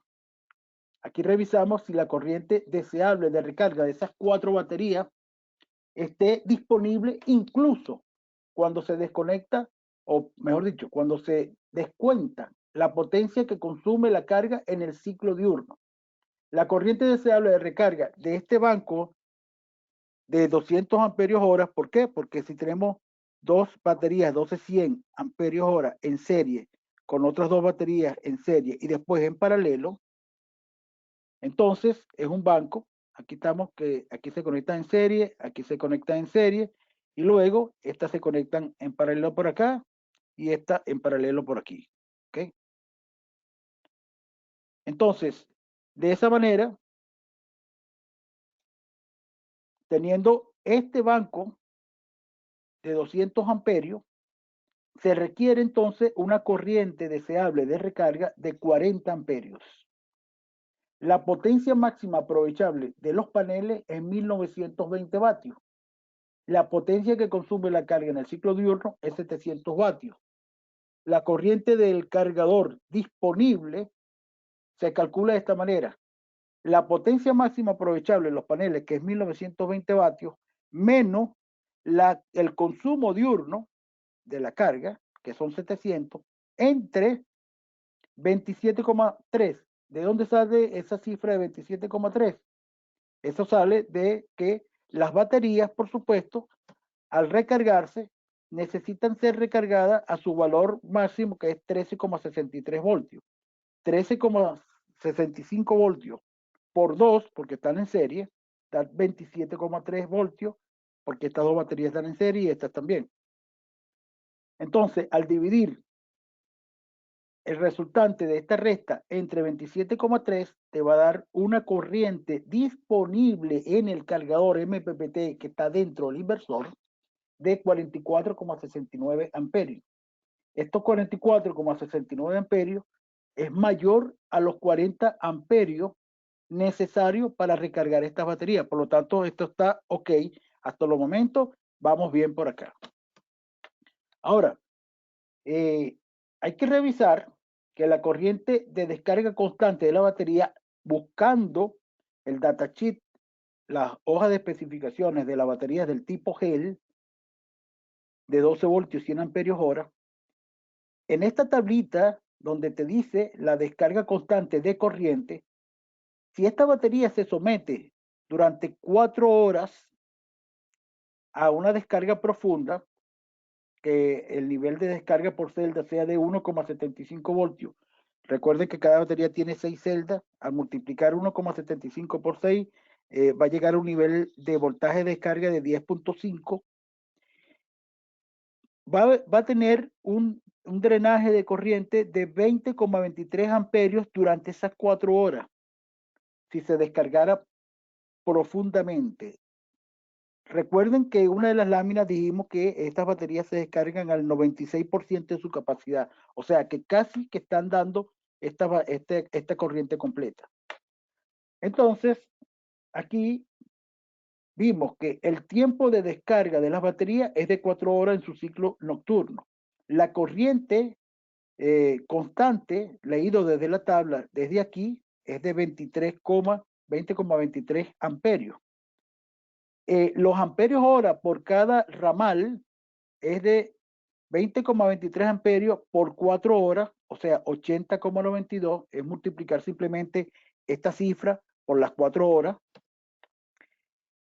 Aquí revisamos si la corriente deseable de recarga de esas 4 baterías esté disponible incluso cuando se desconecta, o mejor dicho, cuando se descuenta la potencia que consume la carga en el ciclo diurno. La corriente deseable de recarga de este banco de 200 amperios hora, ¿por qué? Porque si tenemos 2 baterías 12-100 amperios hora en serie con otras 2 baterías en serie y después en paralelo, entonces es un banco. Aquí estamos, que aquí se conecta en serie, aquí se conecta en serie, y luego estas se conectan en paralelo por acá y esta en paralelo por aquí. ¿Ok? Entonces, de esa manera, teniendo este banco de 200 amperios, se requiere entonces una corriente deseable de recarga de 40 amperios. La potencia máxima aprovechable de los paneles es 1920 vatios. La potencia que consume la carga en el ciclo diurno es 700 vatios. La corriente del cargador disponible se calcula de esta manera. La potencia máxima aprovechable en los paneles, que es 1920 vatios, menos el consumo diurno de la carga, que son 700, entre 27,3. ¿De dónde sale esa cifra de 27,3? Eso sale de que las baterías, por supuesto, al recargarse, necesitan ser recargadas a su valor máximo, que es 13,63 voltios. 13,65 voltios por 2, porque están en serie, da 27,3 voltios, porque estas 2 baterías están en serie y estas también. Entonces, al dividir el resultante de esta resta entre 27,3, te va a dar una corriente disponible en el cargador MPPT que está dentro del inversor de 44,69 amperios. Estos 44,69 amperios es mayor a los 40 amperios necesarios para recargar estas baterías. Por lo tanto, esto está ok. Hasta los momentos vamos bien por acá. Ahora, hay que revisar que la corriente de descarga constante de la batería, buscando el datasheet, las hojas de especificaciones de la batería del tipo GEL de 12 voltios 100 amperios hora. En esta tablita donde te dice la descarga constante de corriente, si esta batería se somete durante 4 horas a una descarga profunda, que el nivel de descarga por celda sea de 1,75 voltios. Recuerden que cada batería tiene 6 celdas. Al multiplicar 1,75 por 6, va a llegar a un nivel de voltaje de descarga de 10.5. Va a tener un drenaje de corriente de 20,23 amperios durante esas 4 horas, si se descargara profundamente. Recuerden que una de las láminas dijimos que estas baterías se descargan al 96% de su capacidad, o sea que casi que están dando esta corriente completa. Entonces, aquí vimos que el tiempo de descarga de las baterías es de 4 horas en su ciclo nocturno. La corriente constante, leído desde la tabla, desde aquí, es de 20,23 amperios. Los amperios hora por cada ramal es de 20,23 amperios por 4 horas, o sea, 80,92, es multiplicar simplemente esta cifra por las 4 horas.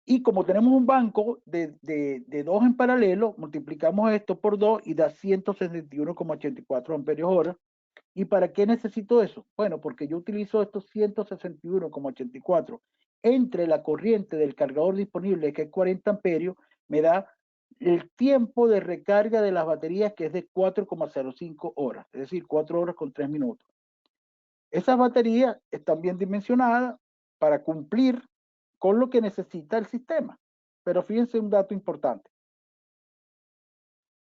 Y como tenemos un banco de 2 en paralelo, multiplicamos esto por 2 y da 161,84 amperios hora. ¿Y para qué necesito eso? Bueno, porque yo utilizo estos 161,84 entre la corriente del cargador disponible, que es 40 amperios, me da el tiempo de recarga de las baterías, que es de 4,05 horas, es decir, 4 horas con 3 minutos. Esas baterías están bien dimensionadas para cumplir con lo que necesita el sistema. Pero fíjense un dato importante.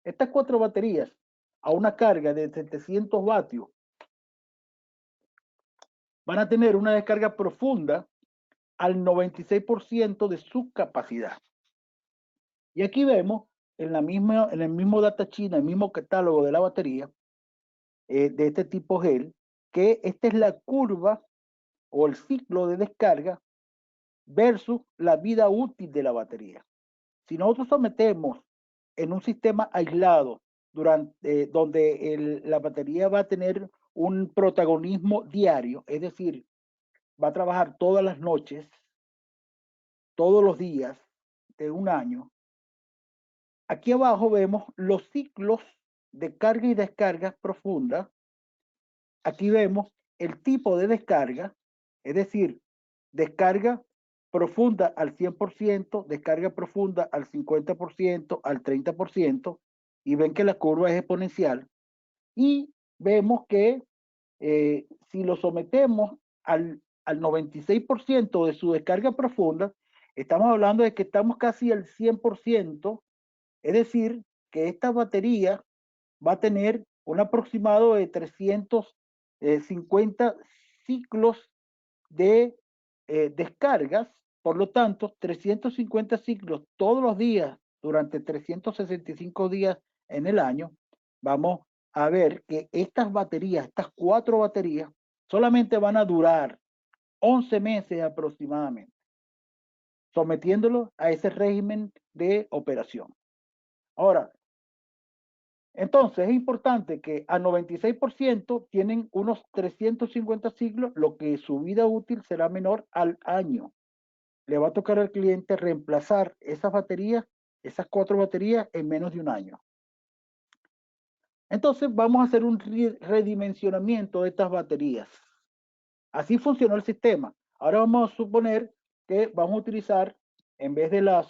Estas 4 baterías a una carga de 700 vatios van a tener una descarga profunda al 96% de su capacidad. Y aquí vemos en el mismo datasheet, en el mismo catálogo de la batería de este tipo GEL, que esta es la curva o el ciclo de descarga versus la vida útil de la batería. Si nosotros sometemos en un sistema aislado donde la batería va a tener un protagonismo diario, es decir, va a trabajar todas las noches, todos los días de un año. Aquí abajo vemos los ciclos de carga y descarga profunda. Aquí vemos el tipo de descarga, es decir, descarga profunda al 100%, descarga profunda al 50%, al 30%, y ven que la curva es exponencial. Y vemos que si lo sometemos al 96% de su descarga profunda, estamos hablando de que estamos casi al 100%, es decir, que esta batería va a tener un aproximado de 350 ciclos de descargas. Por lo tanto, 350 ciclos todos los días durante 365 días en el año, vamos a ver que estas baterías, estas 4 baterías, solamente van a durar 11 meses aproximadamente, sometiéndolo a ese régimen de operación. Ahora, entonces es importante que a 96% tienen unos 350 ciclos, lo que su vida útil será menor al año. Le va a tocar al cliente reemplazar esas baterías, esas 4 baterías, en menos de un año. Entonces vamos a hacer un redimensionamiento de estas baterías. Así funcionó el sistema. Ahora vamos a suponer que vamos a utilizar, en vez de la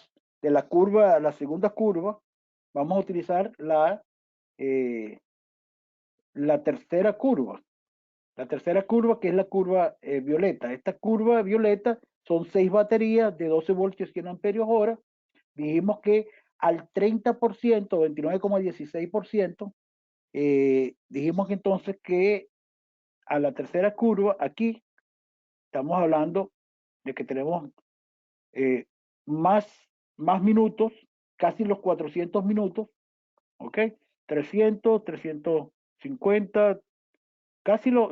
curva, la segunda curva, vamos a utilizar la tercera curva. La tercera curva, que es la curva violeta. Esta curva violeta son 6 baterías de 12 voltios 100 amperios hora. Dijimos que al 30%, 29,16%, dijimos que entonces que a la tercera curva, aquí estamos hablando de que tenemos más minutos, casi los 400 minutos, ¿ok? 300, 350, casi los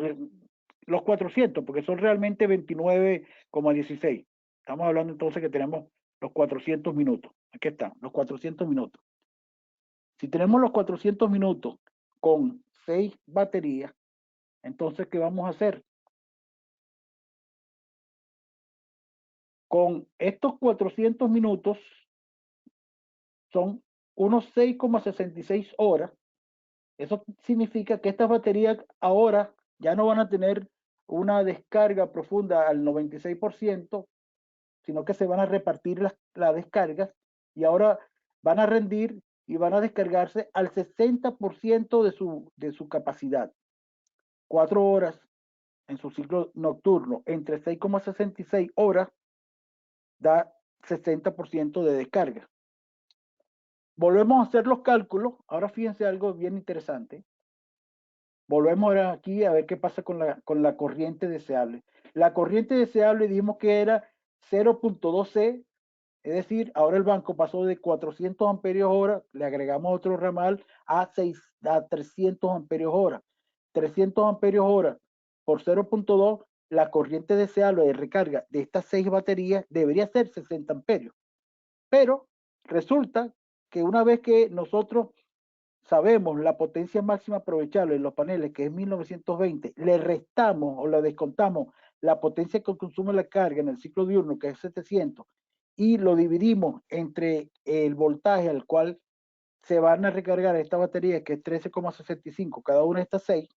400, porque son realmente 29,16. Estamos hablando entonces que tenemos los 400 minutos. Aquí están, los 400 minutos. Si tenemos los 400 minutos con 6 baterías, entonces, ¿qué vamos a hacer? Con estos 400 minutos son unos 6,66 horas. Eso significa que estas baterías ahora ya no van a tener una descarga profunda al 96%, sino que se van a repartir las descargas y ahora van a rendir y van a descargarse al 60% de su capacidad. 4 horas en su ciclo nocturno entre 6,66 horas da 60% de descarga. Volvemos a hacer los cálculos. Ahora fíjense algo bien interesante. Volvemos ahora aquí a ver qué pasa con la corriente deseable. La corriente deseable dijimos que era 0.2C, es decir, ahora el banco pasó de 400 amperios hora, le agregamos otro ramal a 300 amperios hora. 300 amperios hora por 0.2, la corriente deseable de recarga de estas 6 baterías debería ser 60 amperios. Pero resulta que una vez que nosotros sabemos la potencia máxima aprovechable en los paneles, que es 1920, le restamos o le descontamos la potencia que consume la carga en el ciclo diurno, que es 700, y lo dividimos entre el voltaje al cual se van a recargar esta batería, que es 13,65, cada una de estas 6,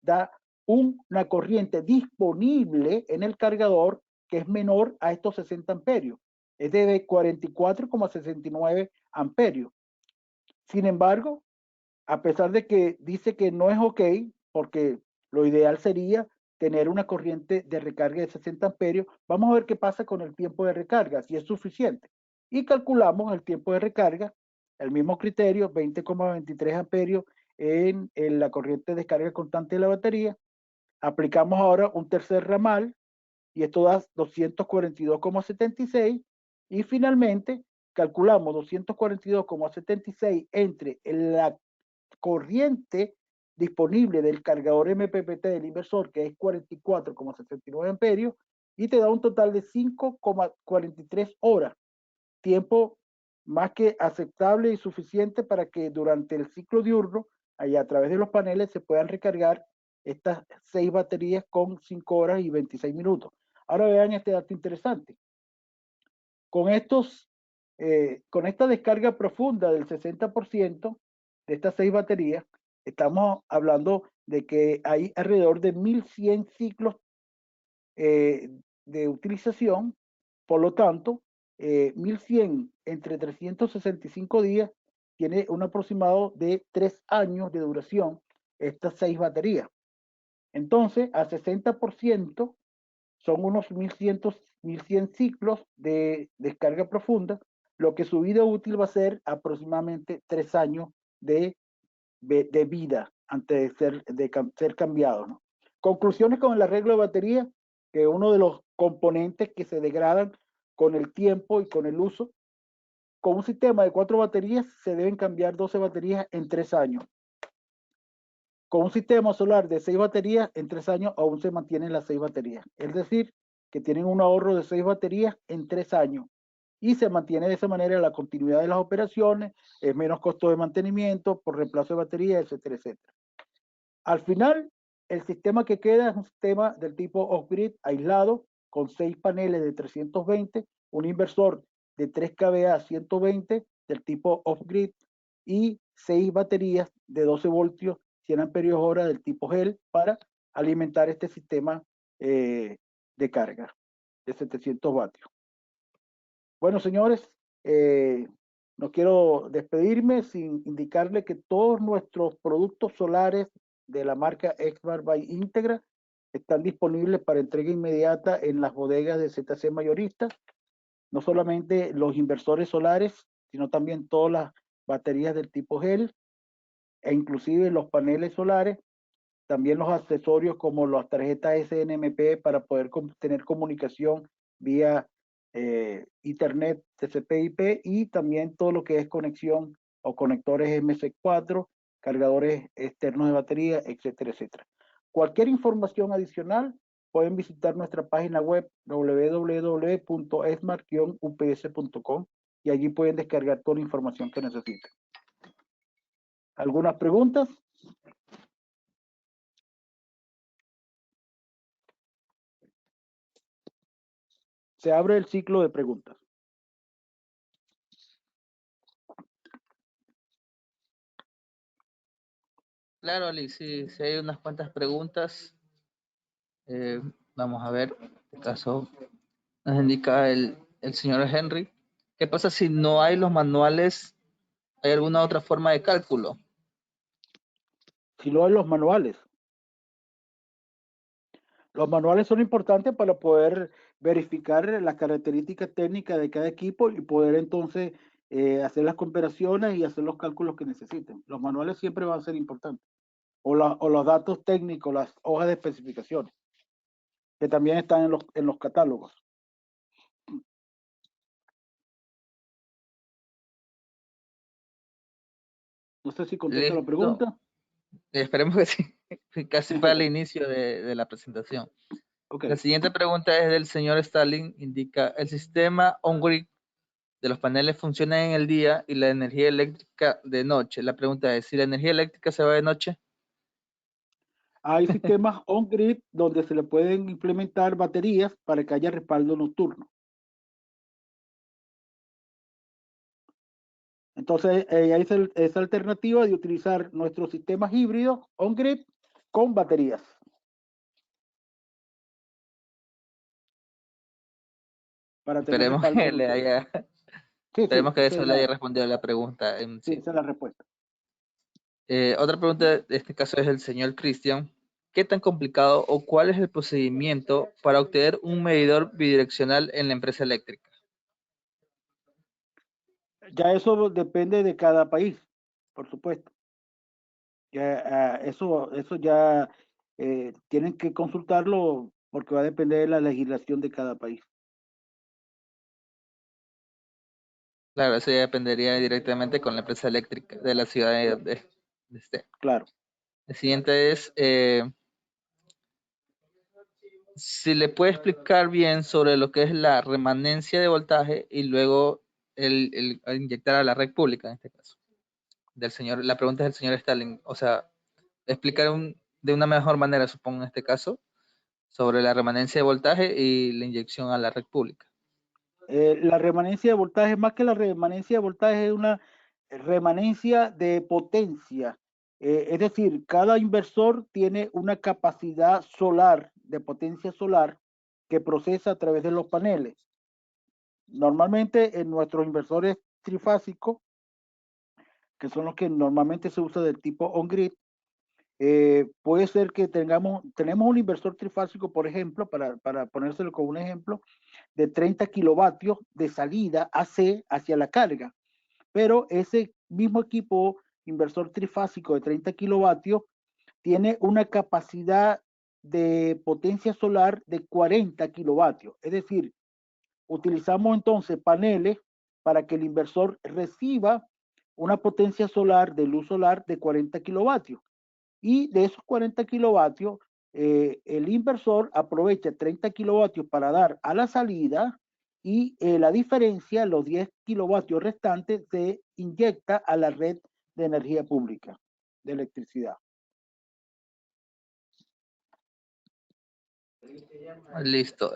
da una corriente disponible en el cargador que es menor a estos 60 amperios, es de 44,69 amperios. Sin embargo, a pesar de que dice que no es ok, porque lo ideal sería tener una corriente de recarga de 60 amperios, vamos a ver qué pasa con el tiempo de recarga, si es suficiente. Y calculamos el tiempo de recarga, el mismo criterio, 20,23 amperios en la corriente de descarga constante de la batería. Aplicamos ahora un tercer ramal y esto da 242,76 y finalmente calculamos 242,76 entre la corriente disponible del cargador MPPT del inversor, que es 44,69 amperios, y te da un total de 5,43 horas, tiempo más que aceptable y suficiente para que durante el ciclo diurno, allá a través de los paneles, se puedan recargar estas 6 baterías con 5 horas y 26 minutos. Ahora vean este dato interesante. Con esta descarga profunda del 60% de estas 6 baterías, estamos hablando de que hay alrededor de 1100 ciclos de utilización. Por lo tanto, 1100 entre 365 días tiene un aproximado de 3 años de duración estas 6 baterías. Entonces, a 60% son unos 1100 ciclos de descarga profunda, lo que su vida útil va a ser aproximadamente 3 años de vida antes de ser cambiado, ¿no? Conclusiones con el arreglo de batería, que uno de los componentes que se degradan con el tiempo y con el uso. Con un sistema de 4 baterías se deben cambiar 12 baterías en 3 años. Con un sistema solar de 6 baterías, en 3 años aún se mantienen las 6 baterías. Es decir, que tienen un ahorro de 6 baterías en 3 años. Y se mantiene de esa manera la continuidad de las operaciones, es menos costo de mantenimiento por reemplazo de batería, etcétera, etcétera. Al final, el sistema que queda es un sistema del tipo off-grid aislado, con 6 paneles de 320, un inversor de 3 kVA 120 del tipo off-grid y 6 baterías de 12 voltios 100 amperios hora del tipo GEL para alimentar este sistema de carga de 700 vatios. Bueno, señores, no quiero despedirme sin indicarle que todos nuestros productos solares de la marca Exmar by Integra están disponibles para entrega inmediata en las bodegas de ZC mayoristas. No solamente los inversores solares, sino también todas las baterías del tipo GEL e inclusive los paneles solares, también los accesorios como las tarjetas SNMP para poder tener comunicación vía Ethernet, TCP/IP y también todo lo que es conexión o conectores MC4, cargadores externos de batería, etcétera, etcétera. Cualquier información adicional pueden visitar nuestra página web www.exmar-ups.com y allí pueden descargar toda la información que necesiten. ¿Algunas preguntas? Se abre el ciclo de preguntas. Claro, Ali, sí, sí hay unas cuantas preguntas. Vamos a ver, en este caso nos indica el señor Henry. ¿Qué pasa si no hay los manuales? ¿Hay alguna otra forma de cálculo? Si no hay los manuales. Los manuales son importantes para poder verificar las características técnicas de cada equipo y poder entonces hacer las comparaciones y hacer los cálculos que necesiten. Los manuales siempre van a ser importantes. O los datos técnicos, las hojas de especificaciones, que también están en los catálogos. No sé si contesta la Listo. pregunta. Esperemos que sí. Casi para el inicio de la presentación. Okay. La siguiente pregunta es del señor Stalin. Indica, el sistema on-grid de los paneles funciona en el día y la energía eléctrica de noche. La pregunta es, ¿si la energía eléctrica se va de noche? Hay sistemas on-grid donde se le pueden implementar baterías para que haya respaldo nocturno. Entonces, hay esa alternativa de utilizar nuestros sistemas híbridos on-grid con baterías. Para tener Esperemos respaldo que le nocturno. haya, Sí, esperemos que esa eso le haya respondido a la pregunta en sí. esa es la respuesta. Otra pregunta de este caso es del señor Cristian. ¿Qué tan complicado o cuál es el procedimiento para obtener un medidor bidireccional en la empresa eléctrica? Ya eso depende de cada país, por supuesto. Ya, eso ya tienen que consultarlo porque va a depender de la legislación de cada país. Claro, eso ya dependería directamente con la empresa eléctrica de la ciudad de este. Claro. El siguiente es, si le puede explicar bien sobre lo que es la remanencia de voltaje y luego el inyectar a la red pública, en este caso. La pregunta es del señor Stalin. O sea, explicar de una mejor manera, supongo en este caso, sobre la remanencia de voltaje y la inyección a la red pública. La remanencia de voltaje, más que la remanencia de voltaje, es una remanencia de potencia. Es decir, cada inversor tiene una capacidad solar, de potencia solar, que procesa a través de los paneles. Normalmente en nuestros inversores trifásicos, que son los que normalmente se usa del tipo on-grid, puede ser que tenemos un inversor trifásico, por ejemplo, para ponérselo como un ejemplo, de 30 kilovatios de salida AC hacia la carga. Pero ese mismo equipo inversor trifásico de 30 kilovatios tiene una capacidad de potencia solar de 40 kilovatios. Es decir, utilizamos entonces paneles para que el inversor reciba una potencia solar de luz solar de 40 kilovatios. Y de esos 40 kilovatios, el inversor aprovecha 30 kilovatios para dar a la salida y la diferencia, los 10 kilovatios restantes, se inyecta a la red de energía pública, de electricidad. Listo.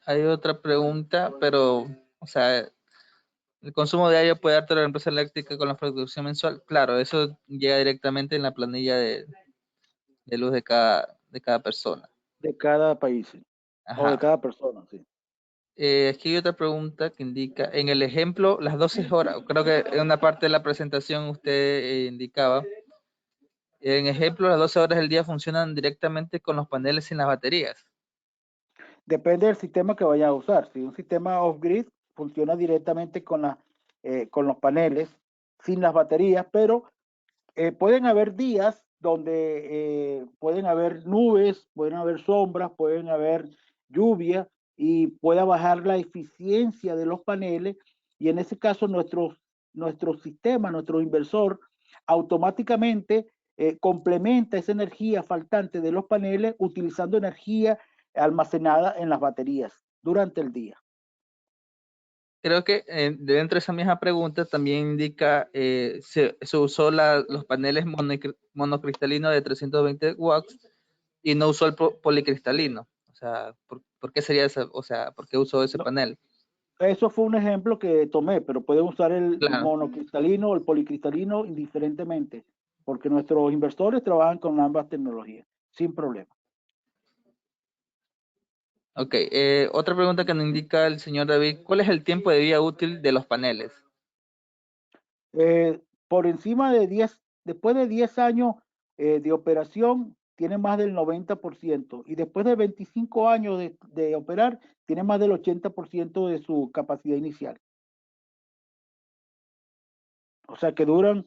Hay otra pregunta, pero, o sea, el consumo diario puede darte la empresa eléctrica con la producción mensual. Claro, eso llega directamente en la planilla de luz de cada persona. De cada país, ¿sí? O de Ajá. cada persona, sí. Aquí hay otra pregunta que indica, en el ejemplo, las 12 horas, creo que en una parte de la presentación usted indicaba, en ejemplo, las 12 horas del día funcionan directamente con los paneles sin las baterías. Depende del sistema que vaya a usar. Si un sistema off-grid funciona directamente con los paneles, sin las baterías, pero pueden haber días donde pueden haber nubes, pueden haber sombras, pueden haber lluvia y pueda bajar la eficiencia de los paneles y en ese caso nuestro sistema, nuestro inversor automáticamente complementa esa energía faltante de los paneles utilizando energía almacenada en las baterías durante el día. Creo que dentro de esa misma pregunta también indica, se usó los paneles monocristalinos de 320 watts y no usó el policristalino. O sea, ¿por qué sería eso? O sea, ¿por qué usó ese No, panel? eso fue un ejemplo que tomé, pero pueden usar el Claro. monocristalino o el policristalino indiferentemente, porque nuestros inversores trabajan con ambas tecnologías, sin problema. Ok, otra pregunta que nos indica el señor David, ¿cuál es el tiempo de vida útil de los paneles? Por encima de 10, después de 10 años de operación, tiene más del 90%, y después de 25 años de operar, tiene más del 80% de su capacidad inicial. O sea que duran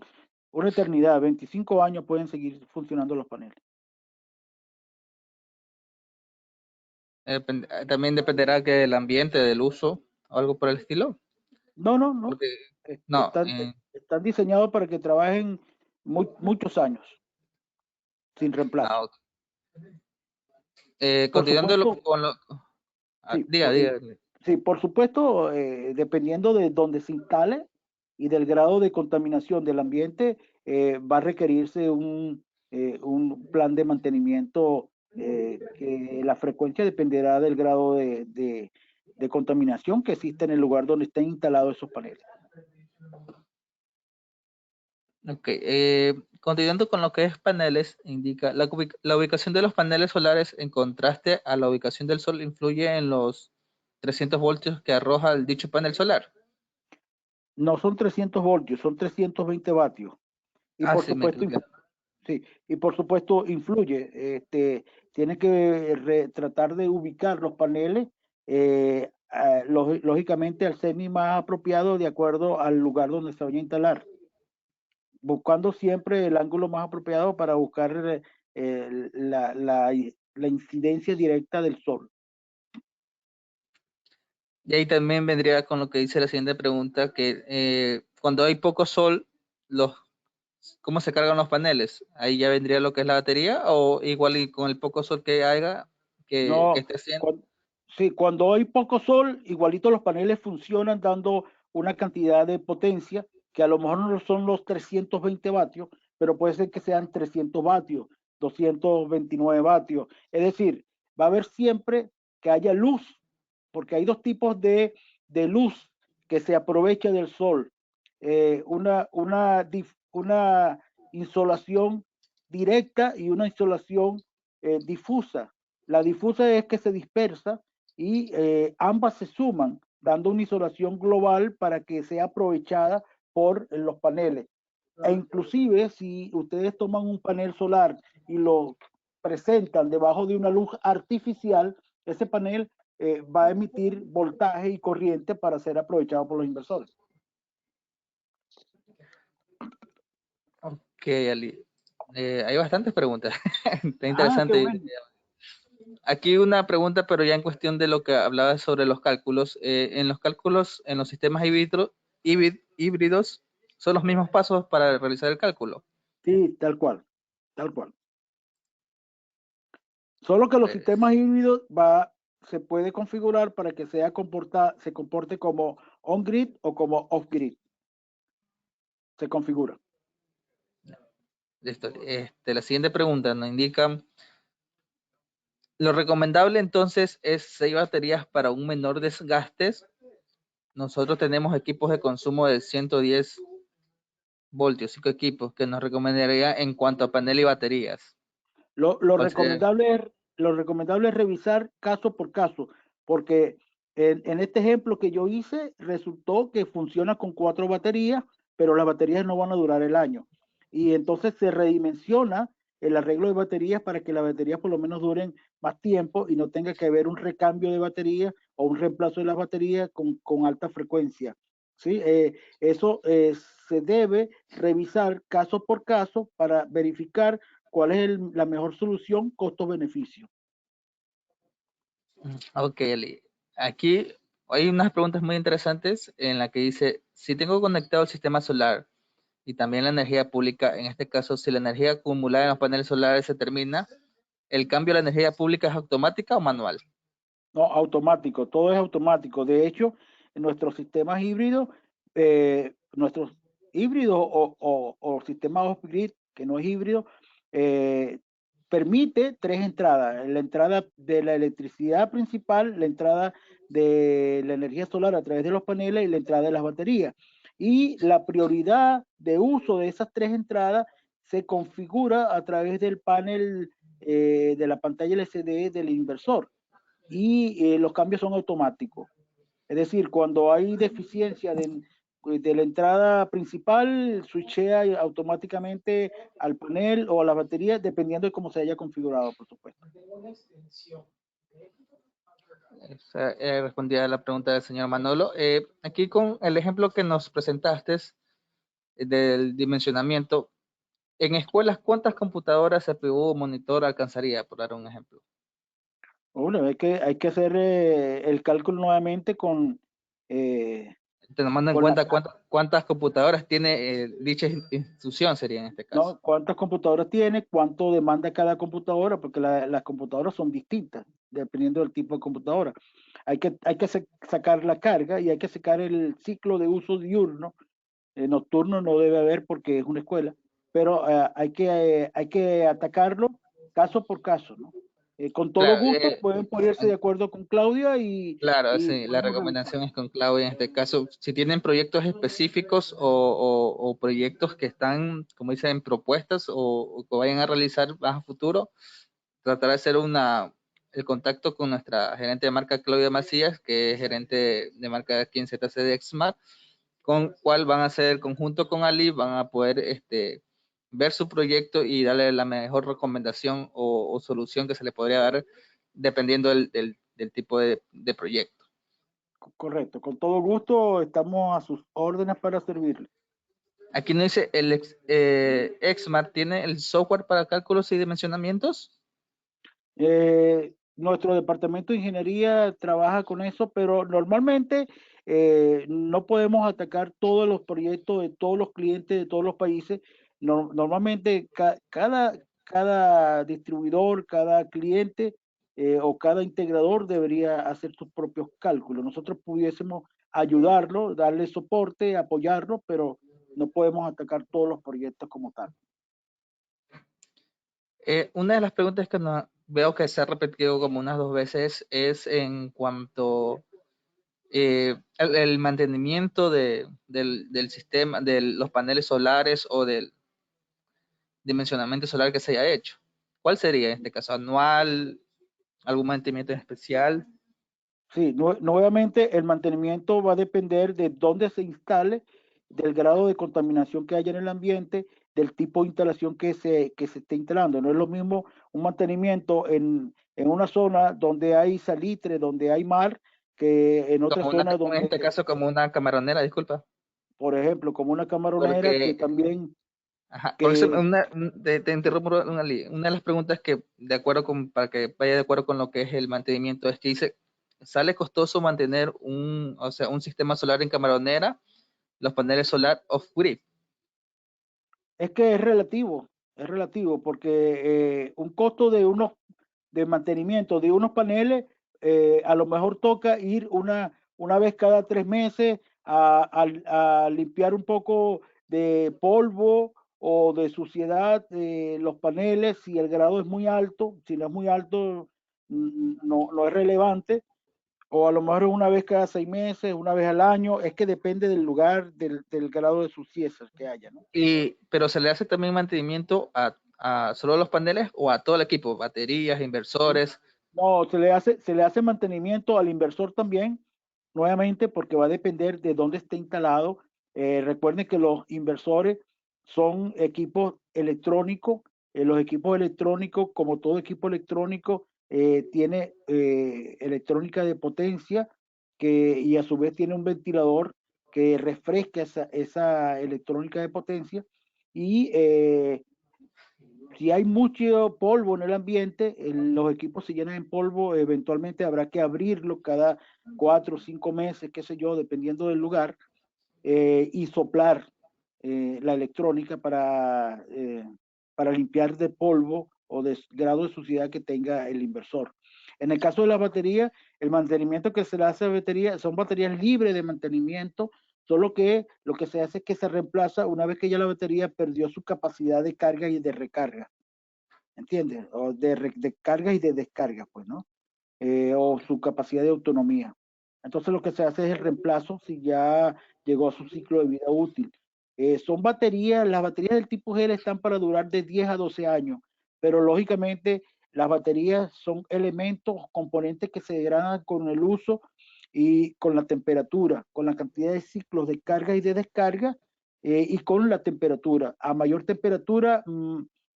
una eternidad, 25 años pueden seguir funcionando los paneles. También dependerá que del ambiente, del uso, o algo por el estilo. No. Porque, no, Están diseñados para que trabajen muchos años sin reemplazo. no. Por Continuando supuesto, con lo... sí, diga. sí, por supuesto, dependiendo de dónde se instale y del grado de contaminación del ambiente, va a requerirse un plan de mantenimiento que la frecuencia dependerá del grado de contaminación que existe en el lugar donde estén instalados esos paneles. Ok, continuando con lo que es paneles, indica la ubicación de los paneles solares en contraste a la ubicación del sol influye en los 300 voltios que arroja el dicho panel solar. No son 300 voltios, son 320 vatios. Y Ah, por sí, me supuesto, equivoqué. sí, y por supuesto influye. Tiene que tratar de ubicar los paneles, lógicamente al semi más apropiado de acuerdo al lugar donde se vaya a instalar, buscando siempre el ángulo más apropiado para buscar la incidencia directa del sol. Y ahí también vendría con lo que dice la siguiente pregunta, que cuando hay poco sol, los, ¿cómo se cargan los paneles? Ahí ya vendría lo que es la batería, o igual y con el poco sol que haya, que No, esté haciendo. cuan- sí, cuando hay poco sol, igualito los paneles funcionan dando una cantidad de potencia que a lo mejor no son los 320 vatios, pero puede ser que sean 300 vatios, 229 vatios. Es decir, va a haber siempre que haya luz, porque hay dos tipos de luz que se aprovecha del sol. Una insolación directa y una insolación difusa. La difusa es que se dispersa y ambas se suman, dando una insolación global para que sea aprovechada por los paneles. E inclusive si ustedes toman un panel solar y lo presentan debajo de una luz artificial, ese panel va a emitir voltaje y corriente para ser aprovechado por los inversores. Ok, Ali. Hay bastantes preguntas. Está Ah, qué interesante. bueno. Aquí una pregunta, pero ya en cuestión de lo que hablaba sobre los cálculos. En los cálculos, en los sistemas híbridos, son los mismos pasos para realizar el cálculo. Sí, tal cual, tal cual. Solo que los sistemas Pues, híbridos se puede configurar para que se comporte como on-grid o como off-grid. Se configura. listo. La siguiente pregunta nos indica, lo recomendable entonces es 6 baterías para un menor desgaste. Nosotros tenemos equipos de consumo de 110 voltios, 5 equipos que nos recomendaría en cuanto a panel y baterías. Lo, lo ¿Cuál sería? recomendable es, lo recomendable es revisar caso por caso, porque en este ejemplo que yo hice, resultó que funciona con 4 baterías, pero las baterías no van a durar el año. Y entonces se redimensiona el arreglo de baterías para que las baterías por lo menos duren más tiempo y no tenga que haber un recambio de baterías o un reemplazo de las baterías con alta frecuencia. ¿Sí? Eso se debe revisar caso por caso para verificar cuál es la mejor solución costo-beneficio. Ok, Eli. Aquí hay unas preguntas muy interesantes en la que dice, si tengo conectado el sistema solar y también la energía pública, en este caso, si la energía acumulada en los paneles solares se termina, ¿El cambio de la energía pública es automática o manual? No, automático, todo es automático. De hecho, en nuestros sistemas híbridos, nuestros híbridos o sistemas off-grid, que no es híbrido, permite tres entradas. La entrada de la electricidad principal, la entrada de la energía solar a través de los paneles y la entrada de las baterías. Y la prioridad de uso de esas tres entradas se configura a través del panel de la pantalla LCD del inversor y los cambios son automáticos. Es decir, cuando hay deficiencia de la entrada principal, switchea automáticamente al panel o a la batería, dependiendo de cómo se haya configurado, por supuesto. Respondía a la pregunta del señor Manolo. Aquí con el ejemplo que nos presentaste del dimensionamiento, en escuelas, ¿cuántas computadoras, CPU, monitor alcanzaría, por dar un ejemplo? Bueno, hay que hacer el cálculo nuevamente Tomando en con la cuenta cuántas computadoras tiene dicha institución, sería en este caso. ¿no? ¿Cuántas computadoras tiene? ¿Cuánto demanda cada computadora? Porque las computadoras son distintas, dependiendo del tipo de computadora. Hay que sacar la carga y hay que sacar el ciclo de uso diurno. Nocturno no debe haber porque es una escuela, pero hay que atacarlo caso por caso, ¿no? Con todo Claro, gusto pueden ponerse de acuerdo con Claudia claro, y sí, la podemos revisar. recomendación es con Claudia en este caso. Si tienen proyectos específicos o proyectos que están, como dicen, propuestas o que vayan a realizar más a futuro, tratar de hacer el contacto con nuestra gerente de marca Claudia Macías, que es gerente de marca aquí en ZCD Exmar, con cual van a hacer conjunto con Ali, van a poder ver su proyecto y darle la mejor recomendación o solución que se le podría dar dependiendo del tipo de proyecto. Correcto, con todo gusto estamos a sus órdenes para servirle. Aquí nos dice, Exmar tiene el software para cálculos y dimensionamientos. Nuestro departamento de ingeniería trabaja con eso, pero normalmente no podemos atacar todos los proyectos de todos los clientes de todos los países. Normalmente cada distribuidor, cada cliente o cada integrador debería hacer sus propios cálculos. Nosotros pudiésemos ayudarlo, darle soporte, apoyarlo, pero no podemos atacar todos los proyectos como tal. Una de las preguntas que veo que se ha repetido como unas dos veces es en cuanto el mantenimiento del sistema, de los paneles solares o del dimensionamiento solar que se haya hecho. ¿Cuál sería en este caso? ¿Anual? ¿Algún mantenimiento en especial? Sí, nuevamente el mantenimiento va a depender de dónde se instale, del grado de contaminación que haya en el ambiente, del tipo de instalación que se esté instalando. No es lo mismo un mantenimiento en una zona donde hay salitre, donde hay mar, que en otra Como zona en este donde, caso, como una camaronera, disculpa. por ejemplo, como una camaronera que Porque, también, ajá, por eso que te interrumpo una de las preguntas que, de acuerdo con, para que vaya de acuerdo con lo que es el mantenimiento, es que dice, ¿sale costoso mantener o sea, un sistema solar en camaronera, los paneles solar off-grid? es que es relativo, porque un costo de mantenimiento de unos paneles, a lo mejor toca ir una vez cada 3 meses a limpiar un poco de polvo o de suciedad los paneles. Si el grado es muy alto, si no es muy alto, no es relevante. O a lo mejor una vez cada 6 meses, una vez al año. Es que depende del lugar, del grado de suciedad que haya, ¿no? Pero se le hace también mantenimiento a solo los paneles o a todo el equipo, baterías, inversores. No, se le hace mantenimiento al inversor también, nuevamente, porque va a depender de dónde esté instalado. Recuerden que los inversores son equipos electrónicos. Los equipos electrónicos, como todo equipo electrónico, tiene electrónica de potencia y a su vez tiene un ventilador que refresca esa electrónica de potencia. Y si hay mucho polvo en el ambiente, los equipos se llenan en polvo, eventualmente habrá que abrirlo cada 4 o 5 meses, qué sé yo, dependiendo del lugar, y soplar la electrónica para limpiar de polvo o de grado de suciedad que tenga el inversor. En el caso de las baterías, el mantenimiento que se le hace a baterías son baterías libres de mantenimiento, solo que lo que se hace es que se reemplaza una vez que ya la batería perdió su capacidad de carga y de recarga, ¿entiendes? O de carga y de descarga, pues, ¿no? O su capacidad de autonomía. Entonces lo que se hace es el reemplazo si ya llegó a su ciclo de vida útil. Son baterías, las baterías del tipo gel están para durar de 10 a 12 años, pero lógicamente las baterías son elementos, componentes que se degradan con el uso y con la temperatura, con la cantidad de ciclos de carga y de descarga y con la temperatura. A mayor temperatura,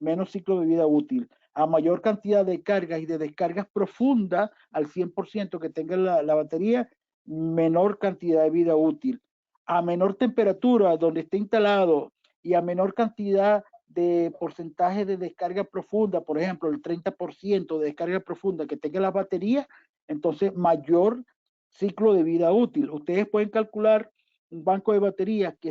menos ciclo de vida útil. A mayor cantidad de cargas y de descargas profundas, al 100% que tenga la batería, menor cantidad de vida útil. A menor temperatura donde esté instalado y a menor cantidad de porcentaje de descarga profunda, por ejemplo, el 30% de descarga profunda que tenga la batería, entonces mayor ciclo de vida útil. Ustedes pueden calcular un banco de baterías que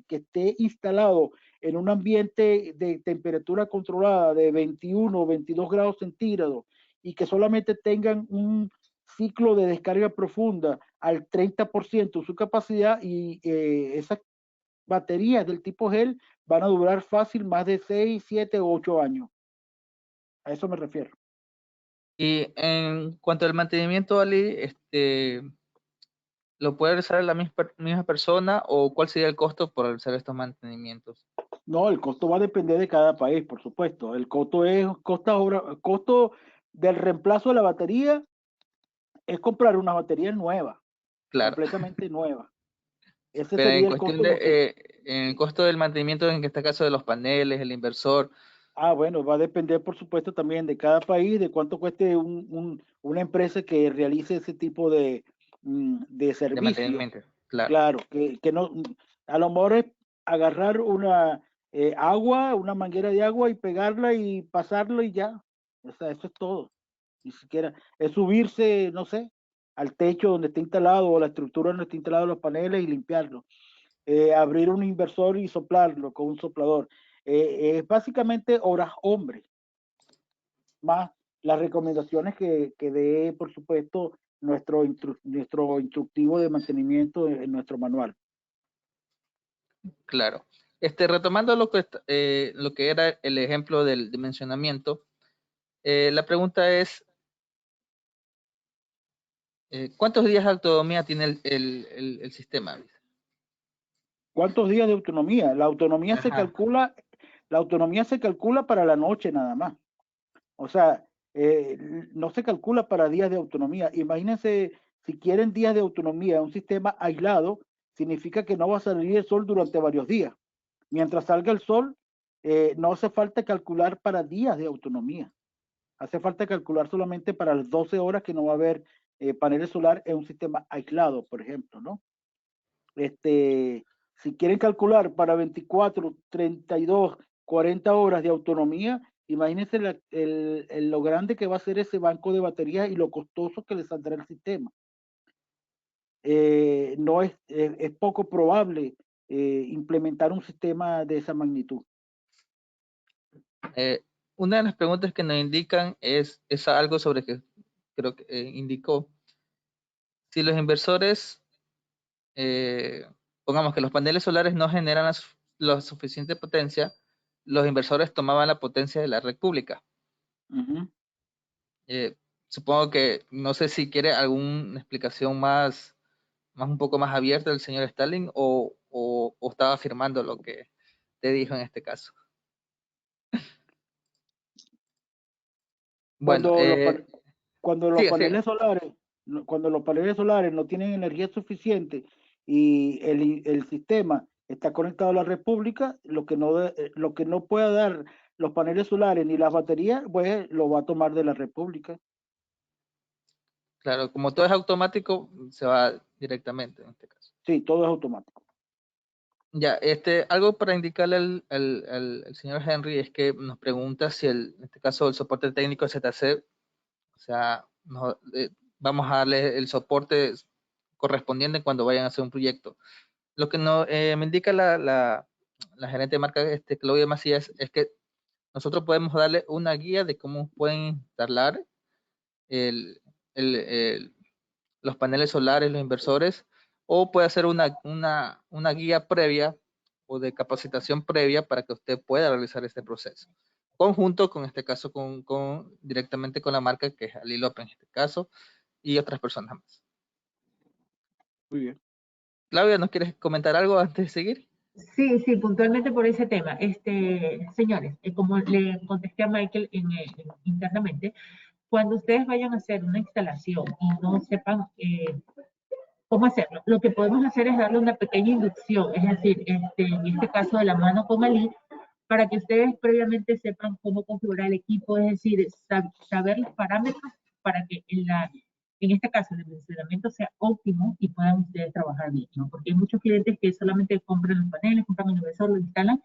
esté instalado en un ambiente de temperatura controlada de 21 o 22 grados centígrados y que solamente tengan un ciclo de descarga profunda al 30% de su capacidad y esas baterías del tipo gel van a durar fácil más de 6, 7 o 8 años. A eso me refiero. Y en cuanto al mantenimiento, Ali, ¿lo puede realizar la misma persona o cuál sería el costo por realizar estos mantenimientos? No, el costo va a depender de cada país, por supuesto. El costo del reemplazo de la batería es comprar una batería nueva, Claro, completamente nueva. Ese pero en sería el cuestión costo de lo que... en el costo del mantenimiento, en este caso de los paneles, el inversor, Ah, bueno, va a depender, por supuesto, también de cada país, de cuánto cueste una empresa que realice ese tipo de de servicio. mantenimiento, claro, Claro, que no, a lo mejor es agarrar una agua, una manguera de agua y pegarla y pasarlo y ya. O sea, eso es todo. Ni siquiera es subirse, no sé, al techo donde está instalado o la estructura donde está instalado los paneles y limpiarlo. Abrir un inversor y soplarlo con un soplador. Es básicamente horas hombre, más las recomendaciones que dé, por supuesto, nuestro instructivo de mantenimiento en nuestro manual. claro. Retomando lo que era el ejemplo del dimensionamiento, la pregunta es, ¿cuántos días de autonomía tiene el sistema? ¿Cuántos días de autonomía? Ajá, La autonomía se calcula para la noche nada más. O sea, eh, no se calcula para días de autonomía. Imagínense, si quieren días de autonomía, un sistema aislado, significa que no va a salir el sol durante varios días. Mientras salga el sol, no hace falta calcular para días de autonomía. Hace falta calcular solamente para las 12 horas que no va a haber paneles solares en un sistema aislado, por ejemplo, ¿no? Si quieren calcular para 24, 32, 40 horas de autonomía, imagínense lo grande que va a ser ese banco de baterías y lo costoso que le saldrá el sistema. No es poco probable implementar un sistema de esa magnitud. Eh, una de las preguntas que nos indican es algo sobre que creo que indicó, si los inversores, pongamos que los paneles solares no generan la suficiente potencia, los inversores tomaban la potencia de la red pública. Ujú. Eh, Supongo que, no sé si quiere alguna explicación más un poco más abierta del señor Stalin o estaba afirmando lo que te dijo en este caso. Bueno, Cuando los, cuando los sigue, sigue. paneles solares, cuando los paneles solares no tienen energía suficiente y el sistema está conectado a la red pública, lo que no pueda dar los paneles solares ni las baterías, pues lo va a tomar de la red pública. Claro, como todo es automático, se va directamente en este caso. Sí, todo es automático. Ya, algo para indicarle al señor Henry es que nos pregunta si en este caso el soporte técnico de ZC, o sea, vamos a darle el soporte correspondiente cuando vayan a hacer un proyecto. Lo que me indica la gerente de marca, Claudia Macías, es que nosotros podemos darle una guía de cómo pueden instalar el, los paneles solares, los inversores, o puede hacer una guía previa o de capacitación previa para que usted pueda realizar este proceso. Conjunto con este caso, directamente con la marca que es Ali López en este caso, y otras personas más. Muy bien. Claudia, ¿nos quieres comentar algo antes de seguir? Sí, sí, puntualmente por ese tema. Señores, como le contesté a Michael internamente, cuando ustedes vayan a hacer una instalación y no sepan cómo hacerlo, lo que podemos hacer es darle una pequeña inducción, es decir, en este caso de la mano con Ali, para que ustedes previamente sepan cómo configurar el equipo, es decir, saber los parámetros para que en este caso el funcionamiento sea óptimo y puedan ustedes trabajar bien, ¿no? Porque hay muchos clientes que solamente compran los paneles, compran el inversor, lo instalan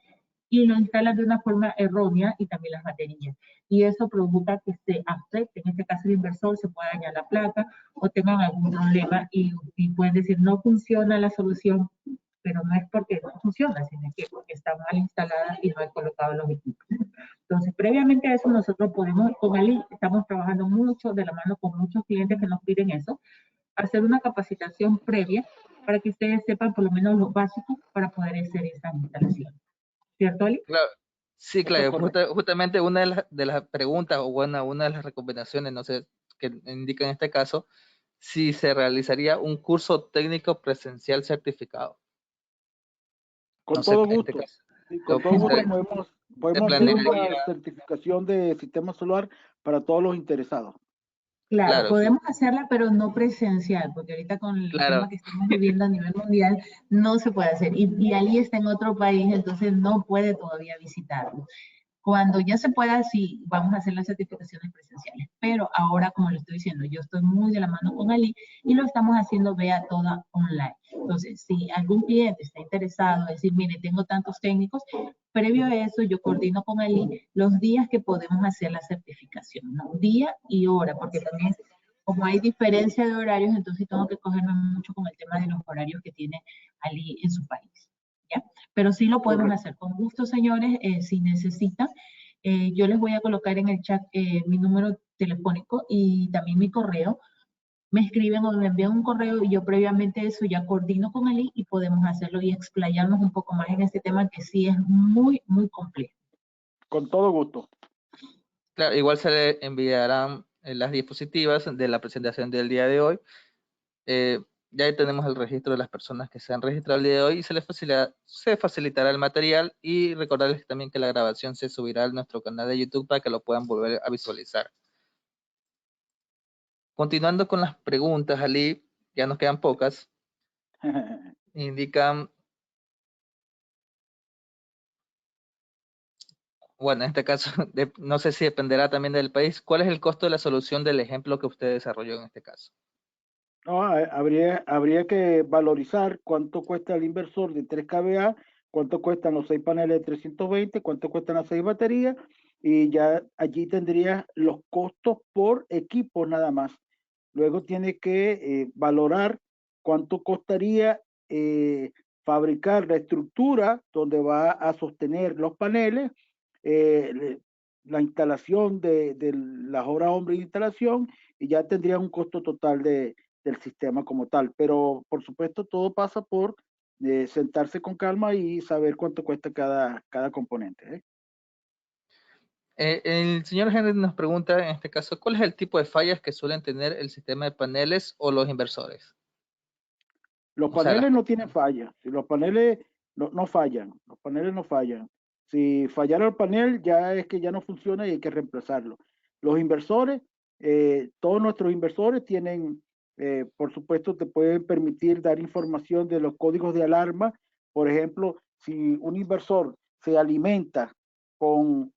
y lo instalan de una forma errónea y también las baterías. Y eso provoca que se afecte, en este caso el inversor, se pueda dañar la placa o tengan algún problema y pueden decir no funciona la solución, pero no es porque no funciona, sino que porque está mal instalada y no hay colocado los equipos. Entonces, previamente a eso nosotros podemos, con Ali, estamos trabajando mucho de la mano con muchos clientes que nos piden eso, hacer una capacitación previa para que ustedes sepan por lo menos lo básico para poder hacer esa instalación. ¿Cierto, Ali? Claro. Sí, Eso es claro, correcto. justamente una de las preguntas o bueno, una de las recomendaciones, no sé, que indica en este caso, si se realizaría un curso técnico presencial certificado. Con No sé, todo en este gusto. caso, Sí, ¿qué con todo opina gusto usted? ¿Se podemos hacer planearía? una certificación de sistema solar para todos los interesados. Claro, Claro, podemos hacerla, pero no presencial, porque ahorita con el tema claro, que estamos viviendo a nivel mundial no se puede hacer. Y Ali está en otro país, entonces no puede todavía visitarlo. Cuando ya se pueda, sí, vamos a hacer las certificaciones presenciales. Pero ahora, como le estoy diciendo, yo estoy muy de la mano con Ali y lo estamos haciendo vía toda online. Entonces, si algún cliente está interesado, decir, mire, tengo tantos técnicos, previo a eso yo coordino con Ali los días que podemos hacer la certificación, ¿no? Día y hora, porque también como hay diferencia de horarios, entonces tengo que cogerme mucho con el tema de los horarios que tiene Ali en su país. ¿Ya? Pero sí lo podemos Correcto. hacer con gusto, señores, si necesitan. Yo les voy a colocar en el chat mi número telefónico y también mi correo. Me escriben o me envían un correo y yo previamente eso ya coordino con Ali y podemos hacerlo y explayarnos un poco más en este tema que sí es muy, muy complejo. Con todo gusto. claro, igual se le enviarán las diapositivas de la presentación del día de hoy. Ya ahí tenemos el registro de las personas que se han registrado el día de hoy y se facilitará el material y recordarles también que la grabación se subirá a nuestro canal de YouTube para que lo puedan volver a visualizar. Continuando con las preguntas, Ali, ya nos quedan pocas. Indican, bueno, en este caso, no sé si dependerá también del país, ¿cuál es el costo de la solución del ejemplo que usted desarrolló en este caso? No, habría que valorizar cuánto cuesta el inversor de 3 kVA, cuánto cuestan los 6 paneles de 320, cuánto cuestan las 6 baterías, y ya allí tendría los costos por equipo nada más. Luego tiene que valorar cuánto costaría fabricar la estructura donde va a sostener los paneles, la instalación de las horas hombre de instalación, y ya tendría un costo total del sistema como tal. Pero por supuesto todo pasa por sentarse con calma y saber cuánto cuesta cada componente. El señor Henry nos pregunta en este caso, ¿cuál es el tipo de fallas que suelen tener el sistema de paneles o los inversores? Los O sea, paneles no tienen falla. Si los paneles no fallan, los paneles no fallan. Si fallara el panel, ya es que ya no funciona y hay que reemplazarlo. Los inversores, todos nuestros inversores tienen, por supuesto, te pueden permitir dar información de los códigos de alarma. Por ejemplo, si un inversor se alimenta con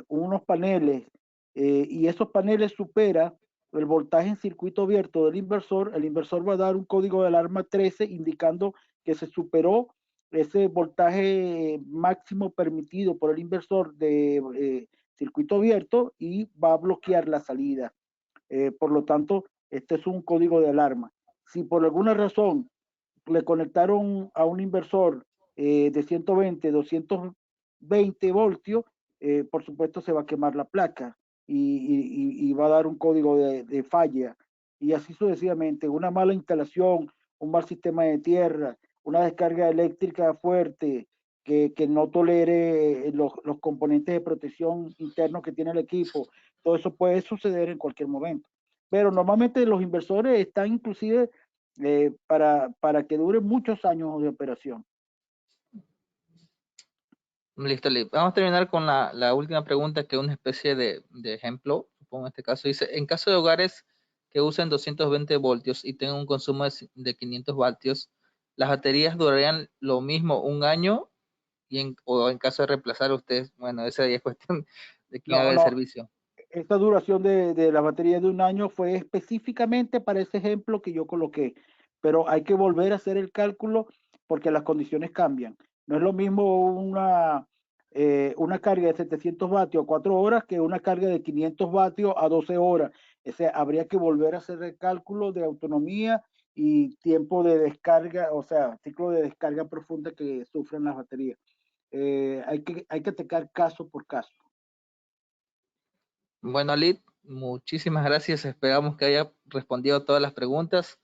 unos paneles y esos paneles supera el voltaje en circuito abierto del inversor, el inversor va a dar un código de alarma 13 indicando que se superó ese voltaje máximo permitido por el inversor de circuito abierto y va a bloquear la salida. Por lo tanto, este es un código de alarma. Si por alguna razón le conectaron a un inversor de 120, 220 voltios, por supuesto se va a quemar la placa y va a dar un código de falla, y así sucesivamente. Una mala instalación, un mal sistema de tierra, una descarga eléctrica fuerte que no tolere los componentes de protección internos que tiene el equipo, todo eso puede suceder en cualquier momento. Pero normalmente los inversores están inclusive para que dure muchos años de operación. Listo, Lee. Vamos a terminar con la última pregunta, que es una especie de ejemplo. Supongo en este caso dice, en caso de hogares que usen 220 voltios y tengan un consumo de 500 vatios, ¿las baterías durarían lo mismo un año? O en caso de reemplazar ustedes, bueno, esa ya es cuestión de quién haga el No, servicio. esta duración de la batería de un año fue específicamente para ese ejemplo que yo coloqué, pero hay que volver a hacer el cálculo porque las condiciones cambian. No es lo mismo una carga de 700 vatios a 4 horas que una carga de 500 vatios a 12 horas. O sea, habría que volver a hacer el cálculo de autonomía y tiempo de descarga, o sea, ciclo de descarga profunda que sufren las baterías. Hay que atacar caso por caso. Bueno, Lid, muchísimas gracias. Esperamos que haya respondido a todas las preguntas.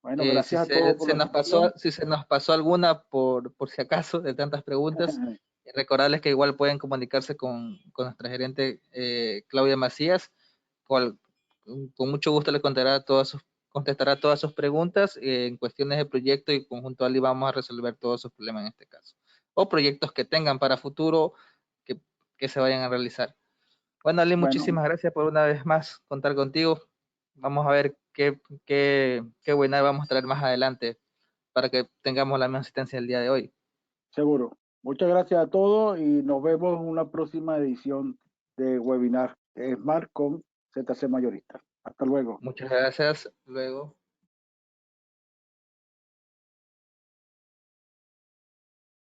Bueno, Si gracias a todos por se la nos pasó, atención. si se nos pasó alguna por si acaso de tantas preguntas, recordarles que igual pueden comunicarse con nuestra gerente Claudia Macías. Con mucho gusto le contestará todas sus preguntas en cuestiones de proyecto, y conjunto a Ali vamos a resolver todos sus problemas en este caso. O proyectos que tengan para futuro que se vayan a realizar. Bueno, Ali, Bueno, muchísimas gracias por una vez más contar contigo. Vamos a ver qué webinar vamos a traer más adelante para que tengamos la misma asistencia el día de hoy. seguro. Muchas gracias a todos y nos vemos en una próxima edición de webinar Smart con ZC Mayorista. Hasta luego. Muchas gracias. Luego.